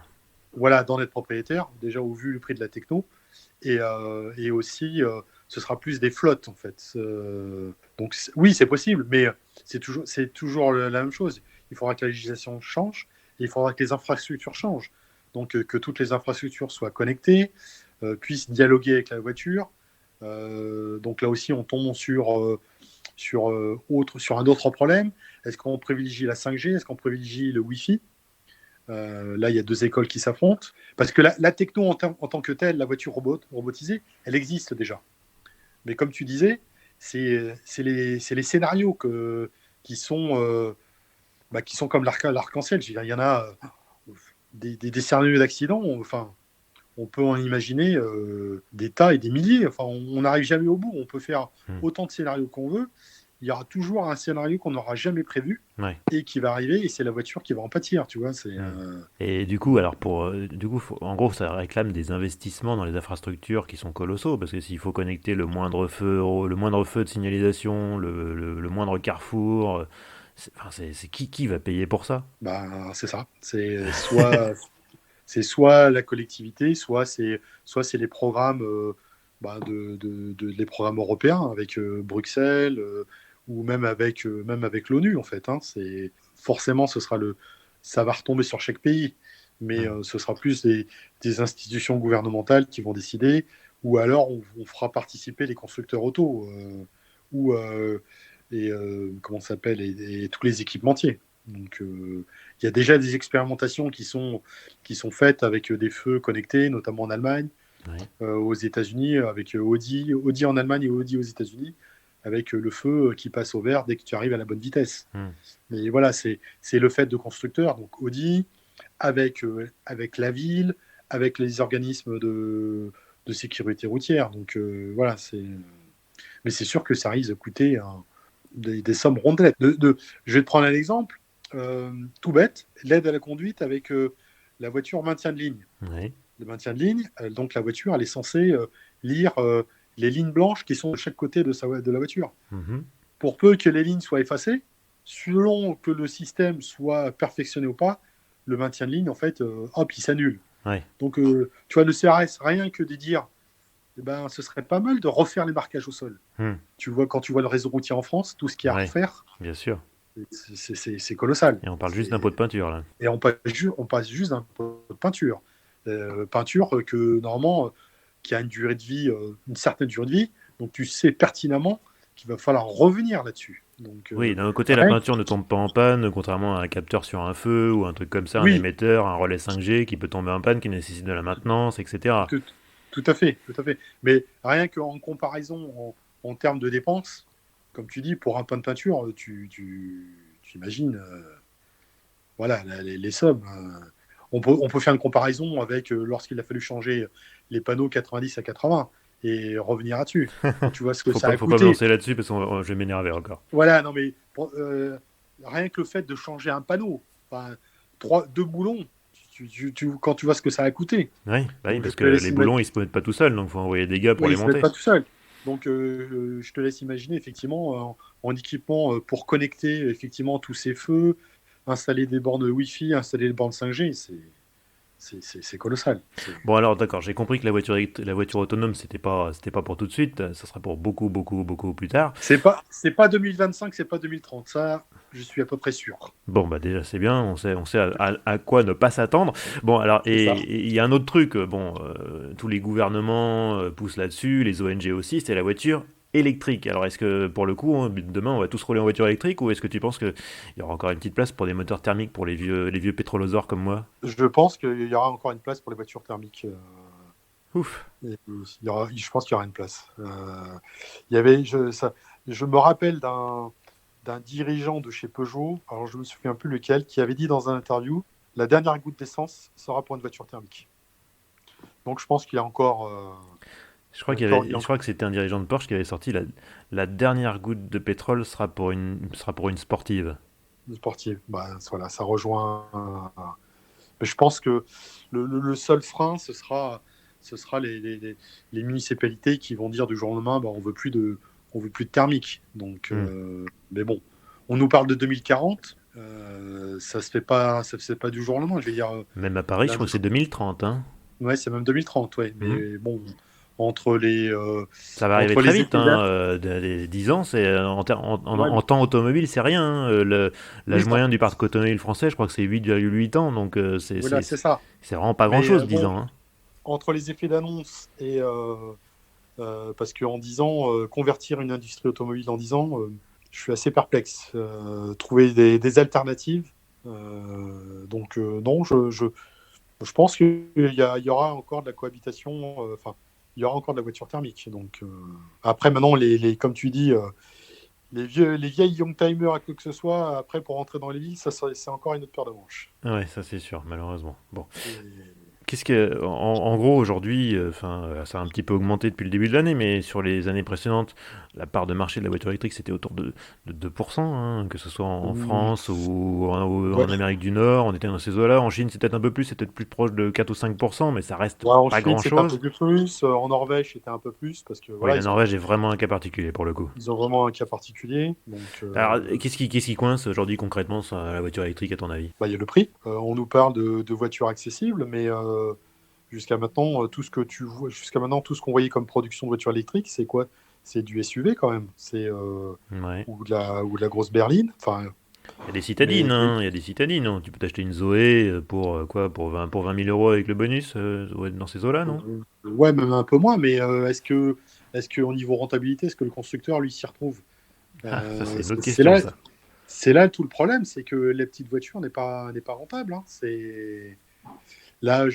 voilà, d'en être propriétaire, déjà au vu du prix de la techno. Et aussi, ce sera plus des flottes, en fait. Donc, oui, c'est possible, mais c'est toujours la même chose. Il faudra que la législation change et il faudra que les infrastructures changent. Donc, que toutes les infrastructures soient connectées, puissent dialoguer avec la voiture. Donc, là aussi, on tombe sur un autre problème. Est-ce qu'on privilégie la 5G? Est-ce qu'on privilégie le Wi-Fi? Là, il y a deux écoles qui s'affrontent. Parce que la techno en tant que telle, la voiture robotisée, elle existe déjà. Mais comme tu disais, c'est les scénarios qui sont comme l'arc-en-ciel. Je veux dire, il y en a des scénarios d'accident. Enfin, on peut en imaginer des tas et des milliers. Enfin, on n'arrive jamais au bout. On peut faire Hmm. autant de scénarios qu'on veut. Il y aura toujours un scénario qu'on n'aura jamais prévu Ouais. et qui va arriver, et c'est la voiture qui va en pâtir, tu vois. Hmm. Et du coup, alors du coup, en gros, ça réclame des investissements dans les infrastructures qui sont colossaux, parce que s'il faut connecter le moindre feu de signalisation, le moindre carrefour, enfin, c'est qui va payer pour ça? Bah, c'est ça. C'est soit la collectivité, soit c'est les programmes, les programmes européens avec Bruxelles ou même avec l'ONU en fait. Hein. Forcément, ça va retomber sur chaque pays, mais Hmm. ce sera plus des institutions gouvernementales qui vont décider, ou alors on fera participer les constructeurs auto ou comment ça s'appelle et tous les équipementiers. Donc, il y a déjà des expérimentations qui sont faites avec des feux connectés, notamment en Allemagne, Ouais. aux États-Unis, avec Audi en Allemagne et Audi aux États-Unis, avec le feu qui passe au vert dès que tu arrives à la bonne vitesse. Hmm. Mais voilà, c'est le fait de constructeurs, donc Audi, avec la ville, avec les organismes de sécurité routière. Donc voilà, mais c'est sûr que ça risque de coûter des sommes rondelettes. Je vais te prendre un exemple tout bête, l'aide à la conduite avec la voiture maintien de ligne. Ouais. Le maintien de ligne, donc la voiture, elle est censée lire les lignes blanches qui sont de chaque côté de la voiture. Mhm. Pour peu que les lignes soient effacées, selon que le système soit perfectionné ou pas, le maintien de ligne, en fait, hop, il s'annule. Ouais. Donc, tu vois, ne serait-ce rien que de dire, eh ben, ce serait pas mal de refaire les marquages au sol. Hmm. Tu vois, quand tu vois le réseau routier en France, tout ce qu'il y a à Ouais, refaire, bien sûr. c'est colossal. Et on parle juste d'un pot de peinture, là. Et on passe juste d'un pot de peinture. Peinture que, normalement, qui a une durée de vie, une certaine durée de vie. Donc, tu sais pertinemment qu'il va falloir revenir là-dessus. Donc, Oui, d'un autre côté, la rien. peinture ne tombe pas en panne, contrairement à un capteur sur un feu ou un truc comme ça, un Oui, émetteur, un relais 5G qui peut tomber en panne, qui nécessite de la maintenance, etc. tout, tout à fait, tout à fait. Mais rien qu'en comparaison, en termes de dépenses, comme tu dis, pour un pain de peinture, tu imagines, voilà, les sommes. On peut faire une comparaison avec lorsqu'il a fallu changer les panneaux 90 à 80 et revenir là-dessus. Quand tu vois ce que ça a Faut pas me coûté. lancer là-dessus parce que je vais m'énerver encore. Voilà, non mais rien que le fait de changer un panneau, enfin, deux boulons, quand tu vois ce que ça a coûté. Oui, bah oui, Donc je parce te que laisse les boulons, imaginer. ils se mettent pas tout seuls, donc faut envoyer des gars pour Oui, les ils se mettent monter. pas tout seuls. Donc je te laisse imaginer effectivement en équipement pour connecter effectivement tous ces feux, installer des bornes Wi-Fi, installer des bornes 5G, c'est colossal. Bon alors d'accord, j'ai compris que la voiture autonome c'était pas pour tout de suite, ça sera pour beaucoup beaucoup beaucoup plus tard. C'est pas 2025, c'est pas 2030. Ça, je suis à peu près sûr. Bon bah déjà c'est bien, on sait à quoi ne pas s'attendre. Bon alors C'est ça. et il y a un autre truc, bon tous les gouvernements poussent là-dessus, les ONG aussi, c'est la voiture électrique. Alors est-ce que pour le coup demain on va tous rouler en voiture électrique ou est-ce que tu penses qu'il y aura encore une petite place pour des moteurs thermiques pour les vieux pétrolosaures comme moi? Je pense qu'il y aura encore une place pour les voitures thermiques. Ouf. Je pense qu'il y aura une place. Il y avait, je me rappelle d'un dirigeant de chez Peugeot, alors je me souviens plus lequel, qui avait dit dans un interview, la dernière goutte d'essence sera pour une voiture thermique. Donc je pense qu'il y a encore, Je crois que c'était un dirigeant de Porsche qui avait sorti la dernière goutte de pétrole sera pour une sportive. une sportive. Bah, voilà, ça rejoint. Mais je pense que le seul frein, ce sera les municipalités qui vont dire du jour au lendemain, bah, on veut plus de thermique. Donc, Hmm. mais bon, on nous parle de 2040. Ça se fait pas du jour au lendemain. Je vais dire, Même à Paris, je là, crois que c'est 2030, hein. ouais, c'est même 2030, ouais. Hmm. Mais bon, entre les, euh, Ça va arriver entre très les vite, effets hein. 10 ans, c'est ouais, en temps automobile, c'est rien, hein. oui, L'âge moyen du parc automobile français, je crois que c'est 8,8 ans, donc voilà, c'est ça. c'est vraiment pas Mais grand-chose, 10 bon, ans, hein. entre les effets d'annonce et parce qu'en 10 ans, convertir une industrie automobile en 10 ans, je suis assez perplexe. Trouver des alternatives. Donc, non, je pense qu'il y aura encore de la cohabitation, enfin, il y aura encore de la voiture thermique. Donc, après, maintenant, comme tu dis, les vieilles young-timers à quoi que ce soit, après, pour rentrer dans les villes, c'est encore une autre paire de manches. Ouais, ça c'est sûr, malheureusement. Bon. Et- Qu'est-ce que, en gros, aujourd'hui, ça a un petit peu augmenté depuis le début de l'année, mais sur les années précédentes, la part de marché de la voiture électrique, c'était autour de 2%, hein, que ce soit en France ou ouais. en Amérique du Nord, on était dans ces eaux-là. En Chine, c'est peut-être un peu plus, c'est peut-être plus proche de 4 ou 5%, mais ça reste Ouais, en pas Chine, c'était un peu grand-chose. plus. En Norvège, c'était un peu plus parce que Oui, voilà, la Norvège est vraiment un cas particulier pour le coup. ils ont vraiment un cas particulier. Donc, Alors, qu'est-ce qui coince aujourd'hui concrètement sur la voiture électrique, à ton avis? bah, il y a le prix. On nous parle de voitures accessibles, mais jusqu'à maintenant, tout ce que tu vois, jusqu'à maintenant, tout ce qu'on voyait comme production de voitures électriques, c'est quoi? C'est du SUV quand même. C'est Ouais. ou de la grosse berline. Enfin, Il y a des citadines, mais hein, il y a des citadines, hein. Tu peux t'acheter une Zoé pour quoi? Pour 20 000 euros avec le bonus, ouais, dans ces eaux-là, non? ouais, même un peu moins. Mais est-ce que au niveau rentabilité, est-ce que le constructeur lui s'y retrouve? Ah, ça c'est une autre C'est question, là, ça. c'est là tout le problème, c'est que la petite voiture n'est pas rentable. Hein. C'est là,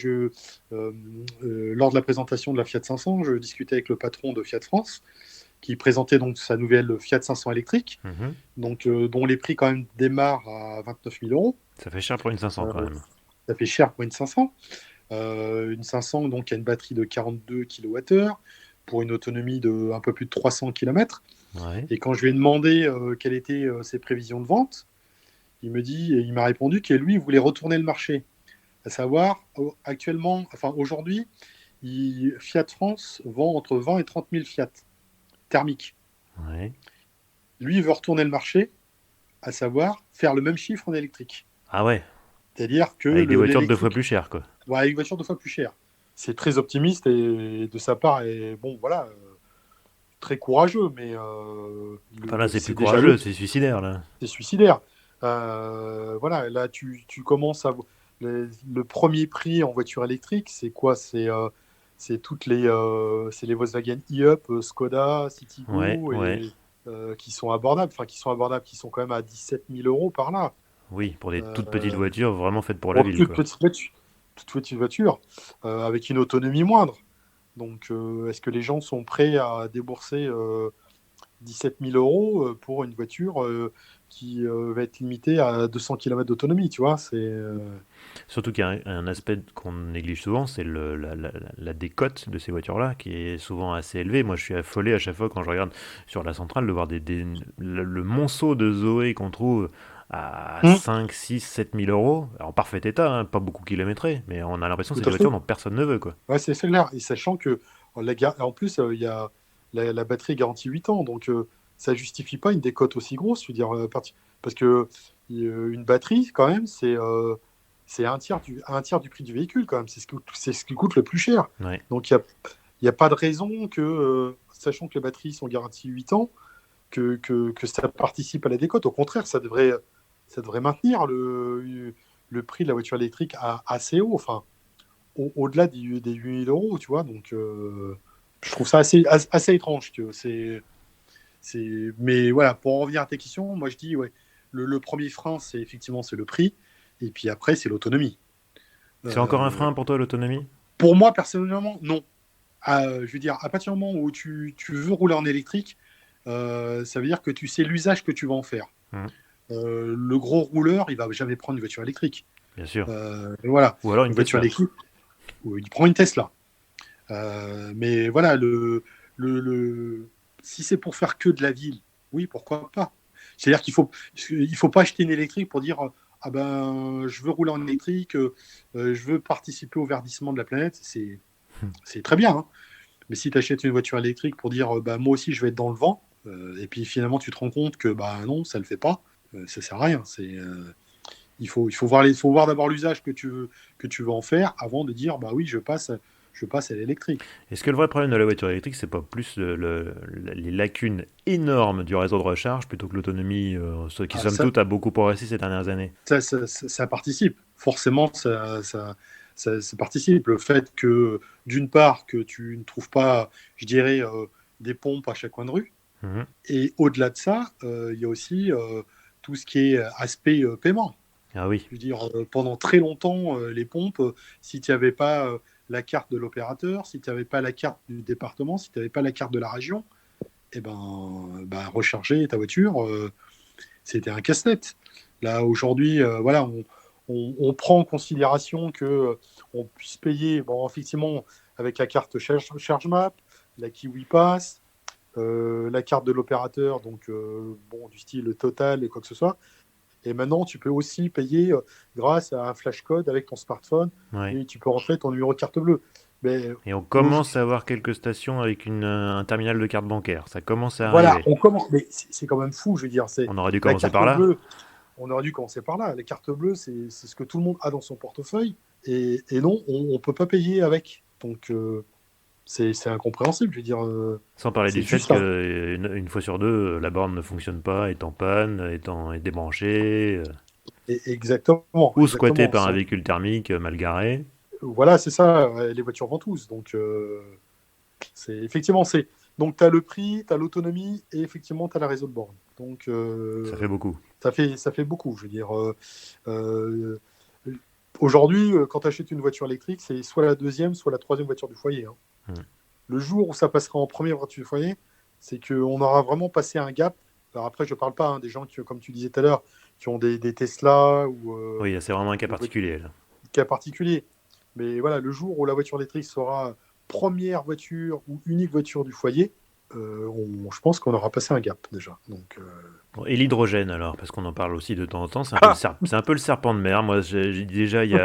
lors de la présentation de la Fiat 500, je discutais avec le patron de Fiat France, qui présentait donc sa nouvelle Fiat 500 électrique, Mhm. donc dont les prix quand même démarrent à 29 000 euros. Ça fait cher pour une 500 quand Euh, même. Ça fait cher pour une 500. Une 500 donc, qui a une batterie de 42 kWh pour une autonomie de un peu plus de 300 km. Ouais. Et quand je lui ai demandé quelles étaient ses prévisions de vente, il m'a répondu que lui, il voulait retourner le marché. À savoir, actuellement, enfin aujourd'hui, Fiat France vend entre 20 et 30 000 Fiat thermiques. Ouais. Lui, il veut retourner le marché, à savoir faire le même chiffre en électrique. Ah ouais. C'est-à-dire que Avec des voitures 2 fois l'électrique, plus chères, quoi. ouais, une voiture 2 fois plus chère. C'est très optimiste et de sa part, et bon, voilà, très courageux, mais Enfin là, c'est plus c'est déjà courageux, c'est suicidaire, là. c'est suicidaire. Voilà, là, tu commences à. Le premier prix en voiture électrique, c'est quoi? C'est c'est les Volkswagen e-Up, Skoda, Ouais, Citigo, ouais. et qui sont abordables, enfin qui sont quand même à 17 000 € par là. Oui, pour des toutes petites Euh, voitures vraiment faites pour la pour ville, quoi. toute petite voiture, avec une autonomie moindre. Donc, est-ce que les gens sont prêts à débourser 17 000 € pour une voiture qui va être limitée à 200 km d'autonomie, tu vois, Surtout qu'il y a un aspect qu'on néglige souvent, c'est la décote de ces voitures-là, qui est souvent assez élevée. Moi, je suis affolé à chaque fois quand je regarde sur la centrale de voir le monceau de Zoé qu'on trouve à Hum, 5, 6, 7 000 euros, en parfait état, hein, pas beaucoup kilométré, mais on a l'impression que tout c'est des à voitures fait. dont personne ne veut, quoi. Ouais, c'est clair. Et sachant que en plus, il y a la batterie est garantie 8 ans, donc ça justifie pas une décote aussi grosse. Je veux dire, parce que une batterie, quand même, c'est un tiers du prix du véhicule, quand même. C'est ce qui coûte le plus cher. Ouais. Donc il y a pas de raison que, sachant que les batteries sont garanties 8 ans, que ça participe à la décote. Au contraire, ça devrait maintenir le prix de la voiture électrique assez haut, enfin, au-delà des 8 000 €, tu vois. Donc, je trouve ça assez étrange. Mais voilà, pour en revenir à ta question, moi je dis, ouais, le premier frein, c'est le prix, et puis après, c'est l'autonomie. C'est encore un Euh, frein pour toi, l'autonomie? pour moi, personnellement, non. Je veux dire, à partir du moment où tu veux rouler en électrique, ça veut dire que tu sais l'usage que tu vas en faire. Mhm. Le gros rouleur, il va jamais prendre une voiture électrique. Bien sûr. Voilà, Ou alors une une voiture Tesla. électrique, il prend une Tesla. Mais voilà, si c'est pour faire que de la ville, oui, pourquoi pas. C'est-à-dire il faut pas acheter une électrique pour dire ah ben je veux rouler en électrique, je veux participer au verdissement de la planète. C'est très bien, hein. Mais si tu achètes une voiture électrique pour dire bah, moi aussi je vais être dans le vent, et puis finalement tu te rends compte que bah non, ça le fait pas, ça sert à rien. Il faut voir d'abord l'usage que tu veux en faire avant de dire bah oui, je passe à l'électrique. Est-ce que le vrai problème de la voiture électrique, c'est pas plus les lacunes énormes du réseau de recharge plutôt que l'autonomie, ce qui Ah, somme toute a beaucoup progressé ces dernières années? ça participe. Forcément, ça participe. Le fait que, d'une part, que tu ne trouves pas, je dirais, des pompes à chaque coin de rue. Mhm. Et au-delà de ça, il y a aussi tout ce qui est aspect paiement. Ah oui. Je veux dire, pendant très longtemps, les pompes, si tu n'avais pas la carte de l'opérateur, si tu n'avais pas la carte du département, si tu n'avais pas la carte de la région, eh ben, recharger ta voiture, c'était un casse-tête. Là, aujourd'hui, voilà, on prend en considération que on puisse payer, bon, effectivement, avec la carte ChargeMap, la Kiwi Pass, la carte de l'opérateur, donc bon, du style Total et quoi que ce soit. Et maintenant, tu peux aussi payer grâce à un flash code avec ton smartphone, Ouais. et tu peux rentrer ton numéro de carte bleue. Mais Et on commence à avoir quelques stations avec un terminal de carte bancaire. Ça commence à voilà, arriver. on commence. Mais c'est quand même fou, je veux dire. C'est On aurait dû la commencer carte par là. bleue. On aurait dû commencer par là. Les cartes bleues, c'est ce que tout le monde a dans son portefeuille. Et non, on ne peut pas payer avec. Donc, c'est incompréhensible. Je veux dire, Sans parler du c'est fait juste ça. qu'une fois sur deux, la borne ne fonctionne pas, est en panne, est débranchée, Exactement, ou squattée exactement. par un véhicule thermique mal garé. Voilà, c'est ça. Les voitures ventouses. Donc, effectivement, c'est. Donc, tu as le prix, tu as l'autonomie et effectivement, tu as la réseau de borne. Donc, Ça fait beaucoup. ça fait beaucoup. Je veux dire, euh, aujourd'hui, quand tu achètes une voiture électrique, c'est soit la deuxième, soit la troisième voiture du foyer, hein. Hmm. Le jour où ça passera en première voiture du foyer, c'est qu'on aura vraiment passé un gap. Alors après, je ne parle pas hein, des gens qui, comme tu disais tout à l'heure, qui ont des Tesla ou Oui, c'est vraiment un cas des particulier, là. cas particuliers. Mais voilà, le jour où la voiture électrique sera première voiture ou unique voiture du foyer, je pense qu'on aura passé un gap déjà. Donc, Bon, et l'hydrogène alors, parce qu'on en parle aussi de temps en temps, Ah, c'est un peu le serpent de mer. Moi, j'ai déjà il y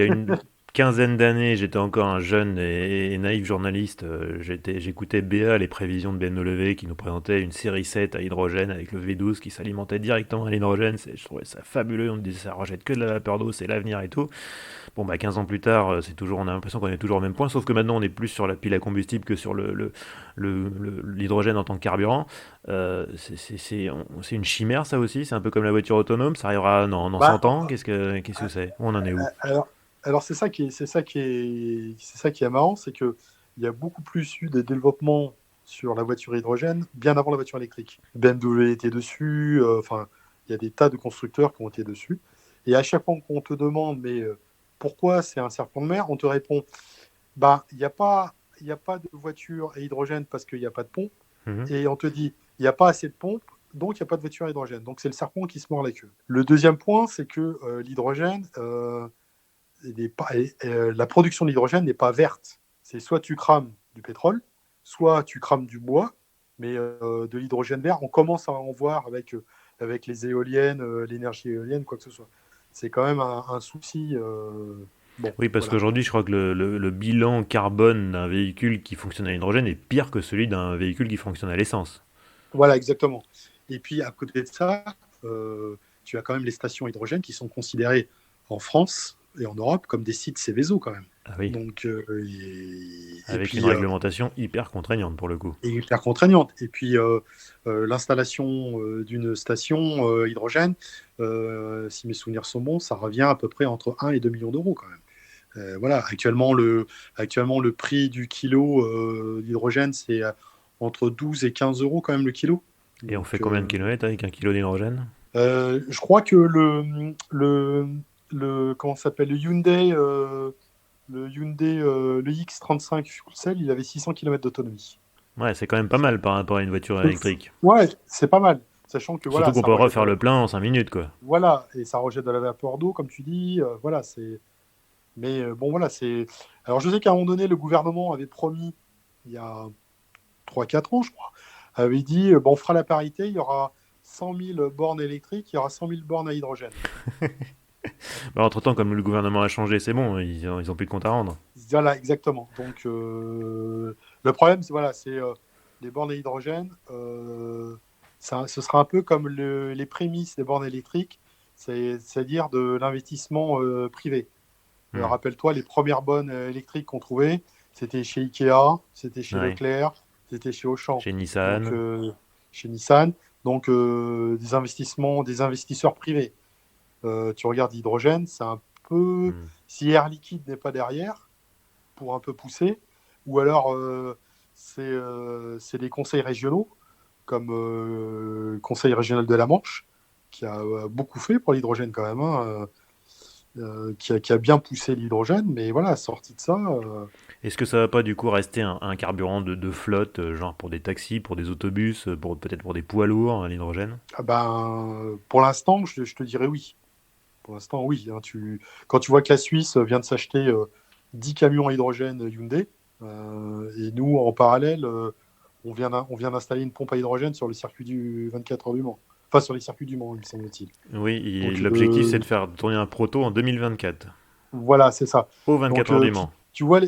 a une quinzaine d'années, j'étais encore un jeune et naïf journaliste. J'écoutais BA, les prévisions de BMW, qui nous présentait une série 7 à hydrogène avec le V12 qui s'alimentait directement à l'hydrogène. Je trouvais ça fabuleux. On me disait ça rejette que de la vapeur d'eau, c'est l'avenir et tout. Bon, bah 15 ans plus tard, on a l'impression qu'on est toujours au même point, sauf que maintenant on est plus sur la pile à combustible que sur l'hydrogène en tant que carburant. C'est une chimère, ça aussi. C'est un peu comme la voiture autonome. Ça arrivera dans bah, 100 ans. Qu'est-ce que c'est? On en est où? alors, alors c'est ça qui est marrant, c'est que il y a beaucoup plus eu des développements sur la voiture hydrogène bien avant la voiture électrique. BMW était dessus, enfin, il y a des tas de constructeurs qui ont été dessus. Et à chaque fois qu'on te demande, mais pourquoi c'est un serpent de mer, on te répond, bah, il y a pas de voiture à hydrogène parce qu'il n'y a pas de pompe. Mhm. Et on te dit, il n'y a pas assez de pompes, donc il n'y a pas de voiture à hydrogène. Donc c'est le serpent qui se mord la queue. Le deuxième point, c'est que l'hydrogène, la production d'hydrogène n'est pas verte. C'est soit tu crames du pétrole, soit tu crames du bois, mais de l'hydrogène vert, on commence à en voir avec les éoliennes, l'énergie éolienne, quoi que ce soit. C'est quand même un souci. Bon, Oui, parce voilà. qu'aujourd'hui, je crois que le bilan carbone d'un véhicule qui fonctionne à l'hydrogène est pire que celui d'un véhicule qui fonctionne à l'essence. Voilà, exactement. Et puis à côté de ça, tu as quand même les stations hydrogène qui sont considérées en France et en Europe comme des sites Céveso quand même. Ah oui, Donc, et avec une puis réglementation hyper contraignante pour le coup. et hyper contraignante. Et puis l'installation d'une station hydrogène, si mes souvenirs sont bons, ça revient à peu près entre 1 et 2 millions d'euros quand même. Voilà, actuellement, le prix du kilo d'hydrogène, c'est entre 12 et 15 euros quand même le kilo. Et on fait Donc, combien de kilomètres avec un kilo d'hydrogène? je crois que comment ça s'appelle, le Hyundai le X35 Fuel Cell, il avait 600 km d'autonomie. Ouais, c'est quand même pas mal par rapport à une voiture électrique. Ouais, c'est pas mal, sachant que Surtout voilà, qu'on ça peut rejette de refaire la, le plein en 5 minutes, quoi. voilà, et ça rejette de la vapeur d'eau, comme tu dis, voilà, c'est. Mais bon, voilà, c'est. Alors, je sais qu'à un moment donné, le gouvernement avait promis, il y a 3 4 ans, je crois, avait dit bon, on fera la parité, il y aura 100 000 bornes électriques, il y aura 100 000 bornes à hydrogène. Bah, entre-temps, comme le gouvernement a changé, c'est bon, ils ont plus de compte à rendre. Voilà, exactement. Donc, le problème, c'est voilà, c'est les bornes à hydrogène. Ce sera un peu comme les prémices des bornes électriques, c'est-à-dire de l'investissement privé. Hmm. Rappelle-toi, les premières bornes électriques qu'on trouvait, c'était chez Ikea, c'était chez Ouais. Leclerc, c'était chez Auchan, Chez donc Nissan. chez Nissan. Donc, des investisseurs privés. Tu regardes l'hydrogène, c'est un peu, Hmm. si Air Liquide n'est pas derrière, pour un peu pousser, ou alors c'est des conseils régionaux, comme le Conseil régional de la Manche, qui a beaucoup fait pour l'hydrogène quand même, hein, qui a bien poussé l'hydrogène, mais voilà, sorti de ça, Est-ce que ça va pas du coup rester un carburant de flotte, genre pour des taxis, pour des autobus, peut-être pour des poids lourds, l'hydrogène? ah ben, pour l'instant, je te dirais oui. Pour l'instant, oui, hein. Quand tu vois que la Suisse vient de s'acheter 10 camions à hydrogène Hyundai, et nous, en parallèle, on vient d'installer une pompe à hydrogène sur le circuit du 24 heures du Mans. Enfin, sur les circuits du Mans, il me semble-t-il. Oui, Donc, l'objectif c'est de faire tourner un proto en 2024, voilà, c'est ça. au 24 Donc, heures du Mans. tu vois,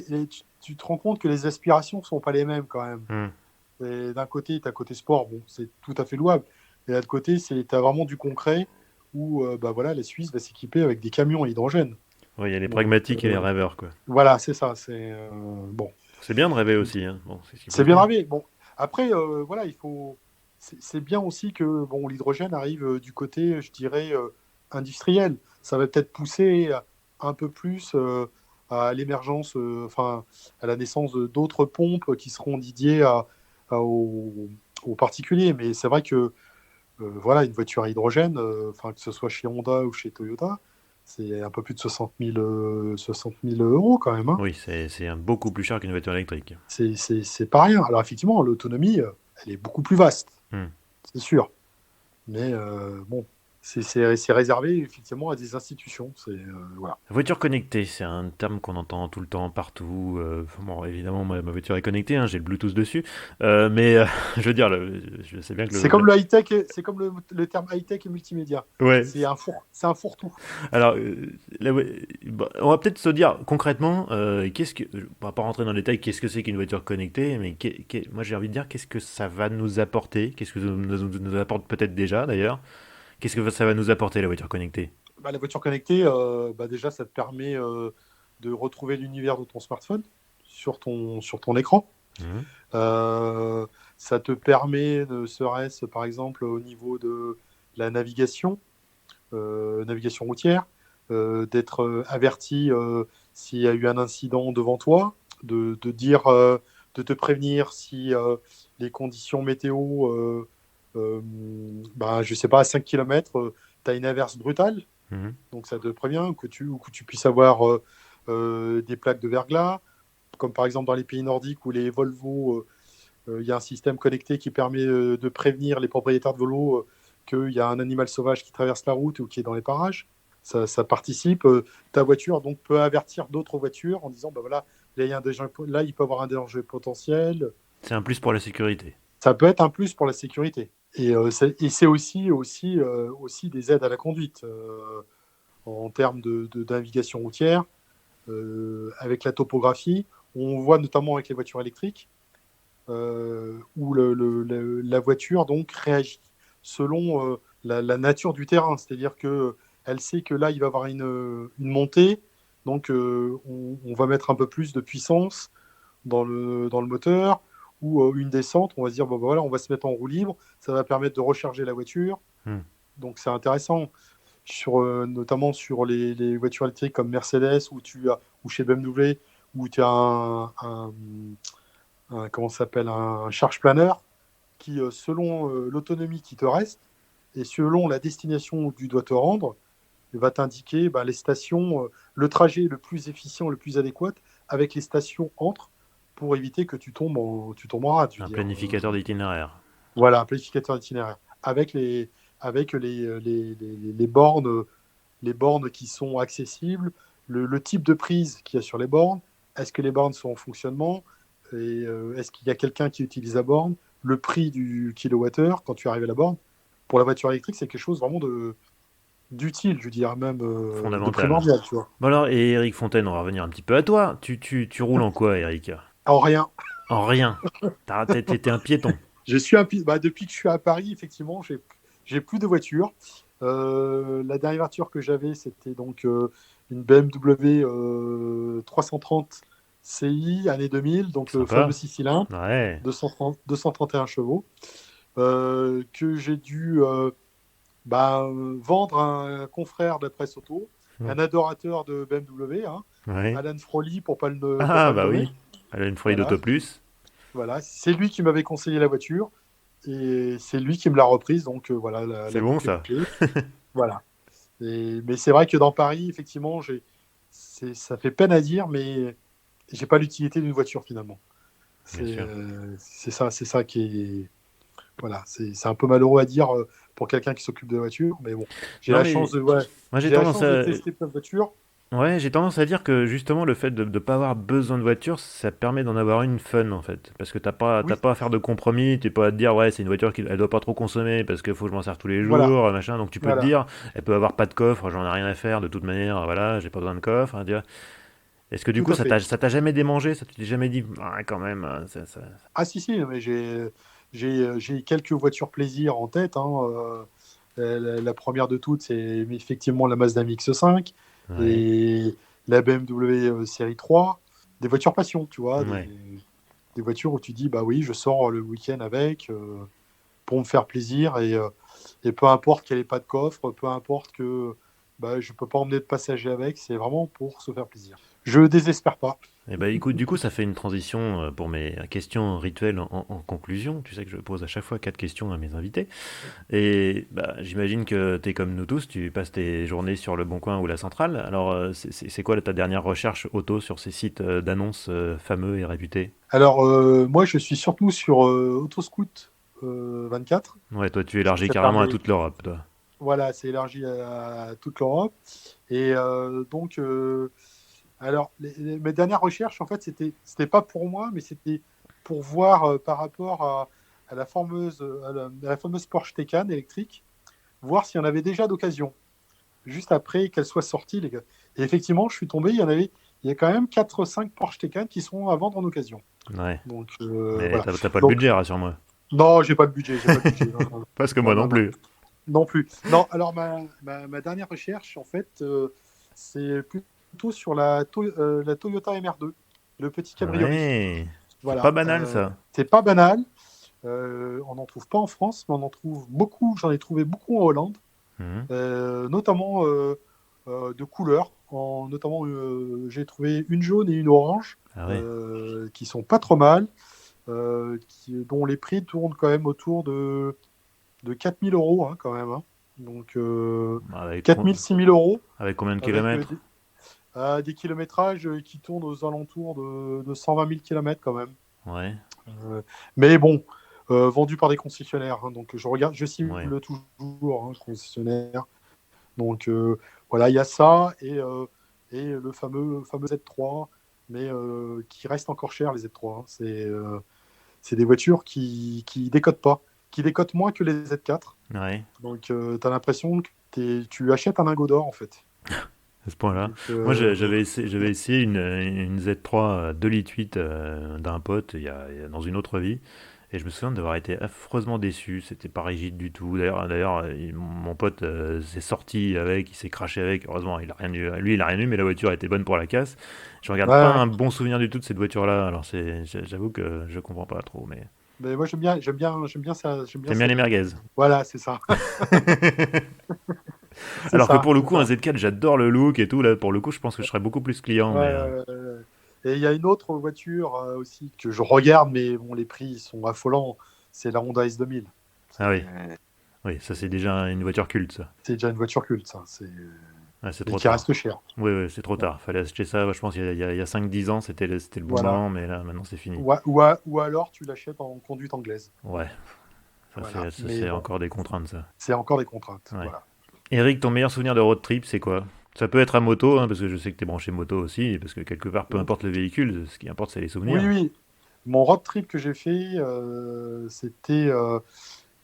tu te rends compte que les aspirations ne sont pas les mêmes quand même. Hmm. Et d'un côté, tu as côté sport, bon, c'est tout à fait louable. Et de l'autre côté, tu as vraiment du concret où bah, voilà, la Suisse va s'équiper avec des camions à hydrogène. Ouais, il y a les Donc, pragmatiques et les rêveurs, quoi. voilà, c'est ça. Bon, C'est bien de rêver aussi, hein. Bon, c'est ce qu'il faut c'est bien faire. rêvé. Bon, après, voilà, il faut. C'est bien aussi que bon, l'hydrogène arrive du côté, je dirais, industriel. Ça va peut-être pousser un peu plus à l'émergence, enfin, à la naissance d'autres pompes qui seront dédiées aux particuliers. Mais c'est vrai que voilà, une voiture à hydrogène, enfin, que ce soit chez Honda ou chez Toyota, c'est un peu plus de 60 000 euros quand même, hein. Oui, c'est beaucoup plus cher qu'une voiture électrique. C'est pas rien. Alors effectivement, l'autonomie, elle est beaucoup plus vaste, Hmm. c'est sûr. Mais bon, c'est réservé effectivement à des institutions. Voilà. Voiture connectée, c'est un terme qu'on entend tout le temps, partout. Bon, évidemment, ma voiture est connectée, hein, j'ai le Bluetooth dessus. Mais je veux dire, je sais bien que C'est comme le high-tech, c'est comme le terme high-tech et multimédia. ouais. C'est un fourre-tout. Alors, bah, on va peut-être se dire concrètement, on va pas rentrer dans le détail, qu'est-ce que c'est qu'une voiture connectée, mais moi j'ai envie de dire, qu'est-ce que ça va nous apporter? Qu'est-ce que ça nous apporte peut-être déjà d'ailleurs? Qu'est-ce que ça va nous apporter la voiture connectée? Bah, la voiture connectée, déjà, ça te permet de retrouver l'univers de ton smartphone sur ton écran. Mhm. Euh, Ça te permet, ne serait-ce par exemple au niveau de la navigation, navigation routière, d'être averti s'il y a eu un incident devant toi, de dire, de te prévenir si les conditions météo, je sais pas, à 5 km, tu as une averse brutale, Mhm. donc ça te prévient ou que tu puisses avoir des plaques de verglas, comme par exemple dans les pays nordiques où les Volvo, il y a un système connecté qui permet de prévenir les propriétaires de vélos qu'il y a un animal sauvage qui traverse la route ou qui est dans les parages. Ça participe. Ta voiture donc peut avertir d'autres voitures en disant bah voilà, là, là il peut y avoir un danger potentiel. C'est un plus pour la sécurité. Ça peut être un plus pour la sécurité. Et c'est aussi des aides à la conduite en termes de navigation routière, avec la topographie. On voit notamment avec les voitures électriques où la voiture donc réagit selon la nature du terrain. C'est-à-dire que elle sait que là, il va y avoir une montée, donc on va mettre un peu plus de puissance dans le moteur, ou une descente, on va se dire, bon, ben voilà, on va se mettre en roue libre, ça va permettre de recharger la voiture. Hmm. Donc c'est intéressant, notamment sur les voitures électriques comme Mercedes, ou chez BMW, où tu as comment ça s'appelle, un charge planeur qui, selon l'autonomie qui te reste et selon la destination où tu dois te rendre, va t'indiquer les stations, le trajet le plus efficient, le plus adéquat avec les stations entre pour éviter que tu tombes en rade. Je veux Un dire. planificateur d'itinéraire. Voilà, un planificateur d'itinéraire avec les bornes qui sont accessibles, le type de prise qu'il y a sur les bornes, est-ce que les bornes sont en fonctionnement, et est-ce qu'il y a quelqu'un qui utilise la borne, le prix du kilowattheure quand tu arrives à la borne. Pour la voiture électrique, c'est quelque chose vraiment d'utile, je dirais même de Fondamental. primordial, tu vois. Bon alors, et Eric Fontaine, on va revenir un petit peu à toi. Tu roules en quoi, Eric? Alors rien, En rien. T'es un piéton. depuis que je suis à Paris, effectivement, j'ai plus de voiture. La dernière voiture que j'avais, c'était donc une BMW 330 CI, année 2000, donc le fameux Sympa. 6 cylindres, Ouais. 231 chevaux, que j'ai dû vendre à un confrère de la presse auto, un adorateur de BMW, hein, Ouais. Alan Froly, pour Ah pas le bah nommer. oui. Elle a une folie Voilà, d'Auto Plus. voilà. C'est lui qui m'avait conseillé la voiture et c'est lui qui me l'a reprise, donc voilà, C'est la bon boucle est ça. bouclée. Voilà. Mais c'est vrai que dans Paris, effectivement, ça fait peine à dire, mais j'ai pas l'utilité d'une voiture finalement. Bien sûr. C'est ça qui est, voilà, c'est un peu malheureux à dire pour quelqu'un qui s'occupe de voiture, mais bon, Non mais ouais, moi j'ai la chance de tester plein de voitures. j'ai tendance à dire que justement le fait de ne pas avoir besoin de voiture, ça permet d'en avoir une fun en fait. Parce que t'as Oui, pas à faire de compromis, t'es pas à te dire ouais c'est une voiture qui elle doit pas trop consommer parce qu'il faut que je m'en sers tous les voilà, jours, machin. Donc tu peux te voilà, dire, elle peut avoir pas de coffre, j'en ai rien à faire de toute manière, voilà, j'ai pas besoin de coffre. Hein, tu vois. Est-ce que du tout coup à fait. ça t'a jamais démangé, ça tu t'es jamais dit ah, quand même Ah si, si, mais j'ai quelques voitures plaisir en tête, hein. La première de toutes, c'est effectivement la Mazda MX-5 Ouais, et la BMW série 3. Des voitures passion, tu vois, ouais. des voitures où tu dis, bah oui, je sors le week-end avec pour me faire plaisir et peu importe qu'elle n'ait pas de coffre, peu importe que je ne peux pas emmener de passagers avec, c'est vraiment pour se faire plaisir. Je désespère pas. Et bah écoute, du coup, ça fait une transition pour mes questions rituelles en conclusion. Tu sais que je pose à chaque fois 4 questions à mes invités. Et bah, j'imagine que tu es comme nous tous, tu passes tes journées sur le Bon Coin ou la Centrale. Alors, c'est quoi ta dernière recherche auto sur ces sites d'annonces fameux et réputés? Alors, moi, je suis surtout sur Autoscout 24, Ouais, toi, tu parce que élargis ça carrément à permet. toute l'Europe, toi. Voilà, c'est élargi à toute l'Europe. Et donc, alors, mes dernières recherches, en fait, c'était pas pour moi, mais c'était pour voir par rapport à la fameuse Porsche Taycan électrique, voir s'il y en avait déjà d'occasion, juste après qu'elle soit sortie, les gars. Et effectivement, je suis tombé, il y a quand même 4 5 Porsche Taycan qui sont à vendre en occasion. Ouais. Donc, Mais voilà. t'as pas le Donc, budget, rassure-moi. non, j'ai pas de budget. Non, non, Parce que moi non, non non, non. plus. Non plus. Non, alors ma dernière recherche, en fait, c'est plutôt sur la Toyota MR2, le petit cabriolet. Ouais. C'est pas Voilà. banal, ça. C'est pas banal. On n'en trouve pas en France, mais on en trouve beaucoup. J'en ai trouvé beaucoup en Hollande, Mhm. notamment de couleurs. Notamment, j'ai trouvé une jaune et une orange Ah ouais. qui sont pas trop mal, dont les prix tournent quand même autour de 4000 euros, hein, quand même, hein. Donc, Avec, 4000, 6000 euros avec combien de avec kilomètres? des kilométrages qui tournent aux alentours de 120 000 kilomètres quand même. Ouais. Mais bon, vendu par des concessionnaires, hein. Donc, je Ouais. cible toujours, hein, concessionnaire. Donc, voilà, il y a ça et le fameux Z3, mais qui reste encore cher, les Z3, hein. C'est des voitures qui décotent pas, qui décotent moins que les Z4. Ouais. Donc, tu as l'impression que tu achètes un lingot d'or, en fait. À ce point-là. Donc, Moi, j'avais essayé une Z3 2,8 litres d'un pote dans une autre vie. Et je me souviens d'avoir été affreusement déçu. C'était pas rigide du tout. D'ailleurs, mon pote s'est sorti avec, il s'est craché avec. Heureusement, il a rien eu. Lui, il a rien eu, mais la voiture était bonne pour la casse. Je regarde ouais, pas ouais. un bon souvenir du tout de cette voiture-là. Alors, j'avoue que je comprends pas trop. Mais Mais moi, j'aime bien t'aimes bien sa les vie. merguez. Voilà, c'est ça. C'est Alors que ça, pour le c'est coup, un ça. Z4, j'adore le look et tout. Là, pour le coup, je pense que je serais beaucoup plus client. Ouais, Mais ouais, ouais, ouais. Et il y a une autre voiture aussi que je regarde, mais bon, les prix sont affolants. C'est la Honda S2000. ah oui, C'est oui, ça c'est déjà une voiture culte, ça. c'est déjà une voiture culte, ça. Ouais, c'est Mais trop qui tard. reste cher. Oui, oui, c'est trop Ouais. tard. Fallait acheter ça, je pense, il y a 5-10 ans, c'était le bon Voilà. moment, mais là, maintenant, c'est fini. Ou alors, tu l'achètes en conduite anglaise. Ouais, Voilà. Mais c'est bon, encore des contraintes, ça. c'est encore des contraintes. Ouais. Voilà. Eric, ton meilleur souvenir de road trip, c'est quoi? Ça peut être à moto, hein, parce que je sais que t'es branché moto aussi, parce que quelque part, peu importe le véhicule, ce qui importe, c'est les Oui, souvenirs. oui. Mon road trip que j'ai fait, c'était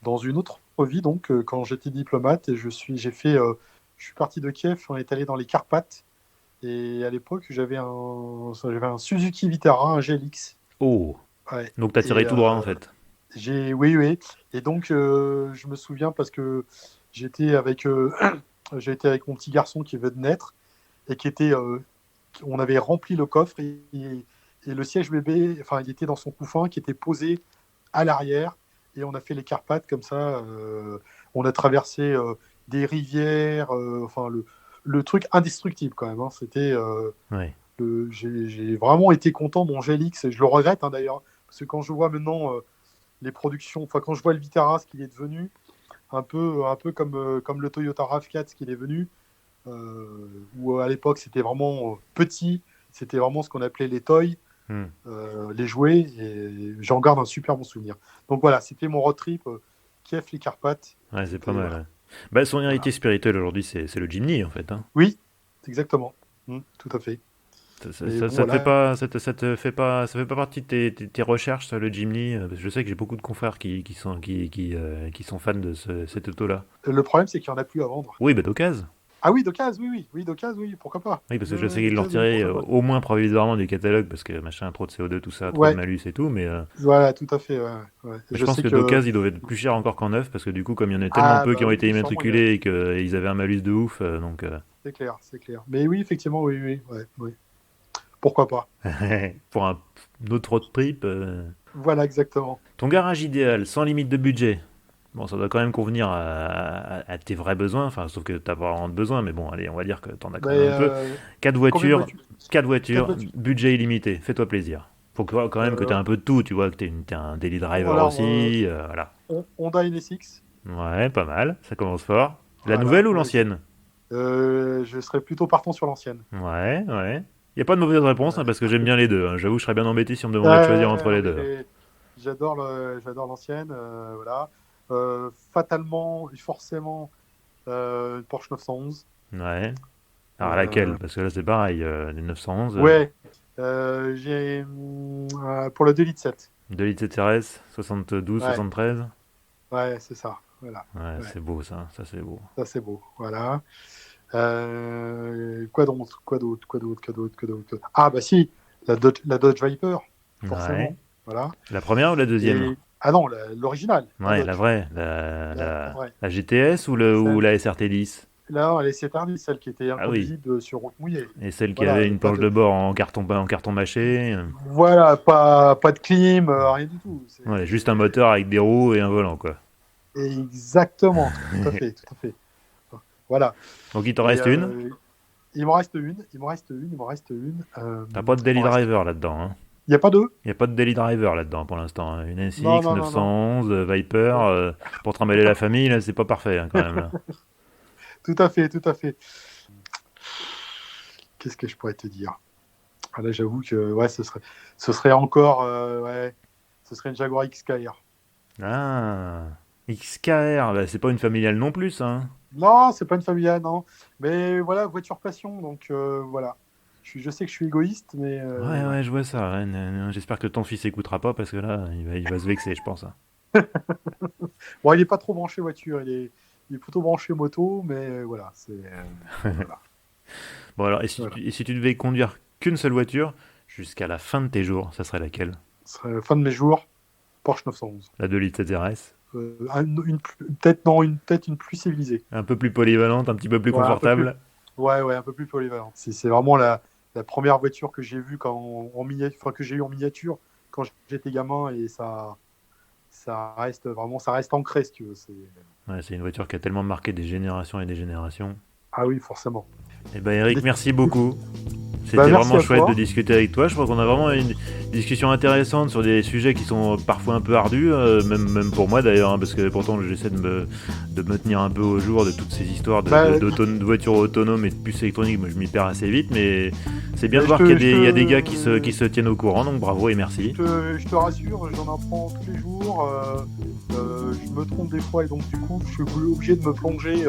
dans une autre vie, donc quand j'étais diplomate, et je suis parti de Kiev, on est allé dans les Carpates, et à l'époque j'avais un Suzuki Vitara, un GLX. Oh, Ouais. donc t'as tiré Et tout droit, en fait. oui, oui. Et donc je me souviens parce que j'étais avec, j'ai été avec mon petit garçon qui venait de naître et on avait rempli le coffre et le siège bébé, enfin, il était dans son couffin qui était posé à l'arrière et on a fait les Carpates comme ça. On a traversé des rivières, enfin, le truc indestructible quand même, hein. Ouais, J'ai vraiment été content de mon GLX et je le regrette, hein, d'ailleurs, parce que quand je vois maintenant les productions, enfin, quand je vois le Vitara, ce qu'il est devenu, un peu comme le Toyota RAV4, ce qu'il est devenu, où à l'époque c'était vraiment petit, c'était vraiment ce qu'on appelait les toys, hmm. les jouets, et j'en garde un super bon souvenir. Donc voilà, c'était mon road trip, Kiev, les Carpates. Ouais, c'est pas C'était, mal. voilà. Ouais. Bah, son Voilà. héritier spirituel aujourd'hui, c'est le Jimny, en fait. Hein. Oui, exactement. Tout à fait. Mais bon, Ça te fait voilà. pas, ça te fait pas, ça fait pas partie de tes recherches sur le Jimny, parce que je sais que j'ai beaucoup de confrères qui sont fans de cette auto-là. Le problème, c'est qu'il n'y en a plus à vendre. Oui, bah d'occasion. Ah oui, d'occasion, oui, oui. Oui, d'occasion, oui, pourquoi pas. Oui, parce que je sais qu'ils l'ont D'occasion, oui, retiré pourquoi pas. au moins provisoirement du catalogue, parce que machin, trop de CO2, tout ça, trop de Ouais, malus et tout, voilà, tout à fait. Ouais, ouais. mais je Je pense sais que que. d'occasion, ils doivent être plus chers encore qu'en neuf, parce que du coup, comme il y en a tellement Ah, peu qui bah ont oui, été oui, sûrement, il y a. immatriculés et qu'ils avaient un malus de ouf, C'est clair, c'est clair. Mais oui, effectivement, oui, oui, ouais, oui. Pourquoi pas. pour un autre road trip, Voilà, exactement. ton garage idéal, sans limite de budget. Bon, ça doit quand même convenir à tes vrais besoins, enfin, sauf que t'as pas vraiment de besoins, mais bon, allez, on va dire que t'en as quand même Mais un peu. Quatre combien de voitures, voitures? quatre Quatre voitures, voitures. budget illimité, fais-toi plaisir. Faut quand même que t'aies Euh, un peu de tout, tu vois, que t'aies un daily driver alors, aussi, voilà. Honda NSX. Ouais, pas mal, ça commence fort. La Voilà. nouvelle ou l'ancienne? Je serais plutôt partant sur l'ancienne. Ouais, ouais. Y a pas de mauvaise réponse, hein, Ouais. parce que j'aime bien les deux. Hein. J'avoue, je serais bien embêté si on me demandait de choisir entre Non, les deux. mais j'adore l'ancienne. Voilà. Fatalement, forcément, Porsche 911. Ouais. Alors Euh, laquelle? Parce que là c'est pareil, les 911. ouais, j'ai pour le 2 litres 7. 2 litres CTRS, 72, Ouais, 73. ouais, c'est ça. Voilà. Ouais, Ouais, c'est beau ça c'est beau. ça c'est beau. Voilà. Quoi d'autre? Quoi d'autre? Quoi d'autre? Quoi d'autre? Quoi d'autre? Quoi d'autre. Ah bah si, la Dodge Viper, Ouais. forcément. Voilà. La première ou la deuxième? Et ah non, l'original, la Ouais, la Dodge. vraie. Ouais. La GTS ou Celle, la SRT10? là, elle est cette année, celle qui était Ah oui. inconduisible sur route mouillée. Et celle qui Voilà, avait une pas planche de de, bord en carton mâché. voilà, pas de clim, rien du tout. Ouais, juste un moteur avec des roues et un volant, quoi. Exactement, tout à fait, tout à fait. Voilà. Donc il t'en Et reste une. il m'en reste une, il m'en reste une, il m'en reste une. T'as pas de Il m'en daily reste. driver là-dedans, hein. Il n'y a pas deux? Il n'y a pas de daily driver là-dedans pour l'instant, hein. Une Non, NSX non, non, non. 911, Viper, pour trimballer la famille, là, c'est pas parfait hein, quand même. Là. Tout à fait, tout à fait. Qu'est-ce que je pourrais te dire? Ah, là, j'avoue que ouais, ce serait encore, ouais, ce serait une Jaguar XKR. Ah, XKR, bah, c'est pas une familiale non plus, hein. Non, c'est pas une familiale, non. Mais voilà, voiture passion, donc voilà. Je sais que je suis égoïste, mais Ouais, ouais. ouais, je vois ça. Ouais, j'espère que ton fils écoutera pas parce que là, il va se vexer, je pense, hein. Bon, il est pas trop branché voiture, il est plutôt branché moto, mais voilà, voilà. Bon, alors, Voilà. et si tu devais conduire qu'une seule voiture jusqu'à la fin de tes jours, ça serait laquelle? Ce serait fin de mes jours, Porsche 911. La 2 litres CTRS? Peut-être une plus civilisée. Un peu plus polyvalente, un petit peu plus Ouais, confortable? ouais, ouais, un peu plus polyvalente. C'est vraiment la première voiture que j'ai vue enfin, que j'ai eu en miniature quand j'étais gamin, et ça reste vraiment, ça reste ancré, si tu veux. Ouais, c'est une voiture qui a tellement marqué des générations et des générations. Ah oui, forcément. Eh ben Eric, Des- merci beaucoup. Bah, C'était merci vraiment à chouette de toi. discuter avec toi. Je crois qu'on a vraiment une discussion intéressante sur des sujets qui sont parfois un peu ardus, même pour moi d'ailleurs, hein, parce que pourtant j'essaie de me tenir un peu au jour de toutes ces histoires Bah, de voitures autonomes et de puces électroniques. Moi je m'y perds assez vite, mais c'est bien bah, de voir qu'il y a des gars qui se tiennent au courant, donc bravo et merci. je te rassure, j'en apprends tous les jours. Je me trompe des fois, et donc du coup, je suis obligé de me plonger,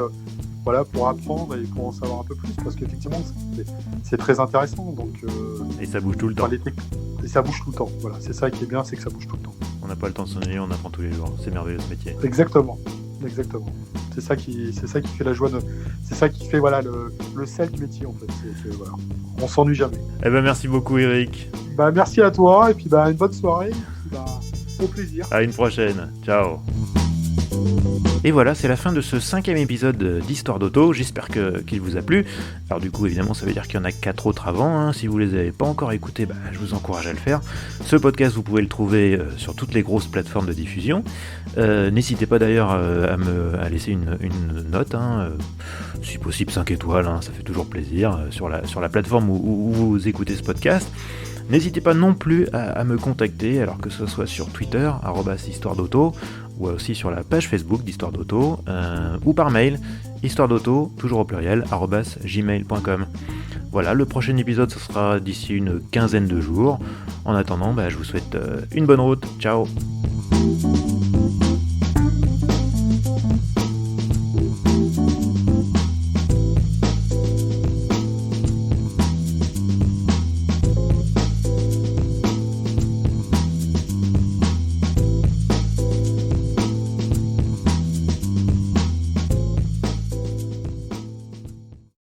voilà, pour apprendre et pour en savoir un peu plus, parce qu'effectivement, c'est très intéressant. Donc, Et ça bouge tout le enfin, temps. et ça bouge tout le temps. Voilà, c'est ça qui est bien, c'est que ça bouge tout le temps. On n'a pas le temps de s'ennuyer, on apprend tous les jours. C'est merveilleux ce métier. Exactement, exactement. C'est ça qui fait la joie c'est ça qui fait, voilà, le sel du métier, en fait. Voilà. On s'ennuie jamais. Eh ben merci beaucoup Eric. Bah, merci à toi, et puis bah, une bonne soirée, et puis, bah, au plaisir. À une prochaine. Ciao. Et voilà, c'est la fin de ce 5e épisode d'Histoire d'Auto, j'espère qu'il vous a plu. Alors du coup, évidemment, ça veut dire qu'il y en a 4 autres avant, hein. Si vous les avez pas encore écoutés, bah, je vous encourage à le faire. Ce podcast, vous pouvez le trouver sur toutes les grosses plateformes de diffusion. N'hésitez pas d'ailleurs à laisser une note, hein, si possible 5 étoiles, hein, ça fait toujours plaisir, sur la plateforme où vous écoutez ce podcast. N'hésitez pas non plus à me contacter, alors que ce soit sur Twitter, @histoire d'auto, ou aussi sur la page Facebook d'Histoire d'Auto, ou par mail, histoire d'auto, toujours au pluriel, @gmail.com. Voilà, le prochain épisode, ce sera d'ici une quinzaine de jours. En attendant, je vous souhaite une bonne route. Ciao.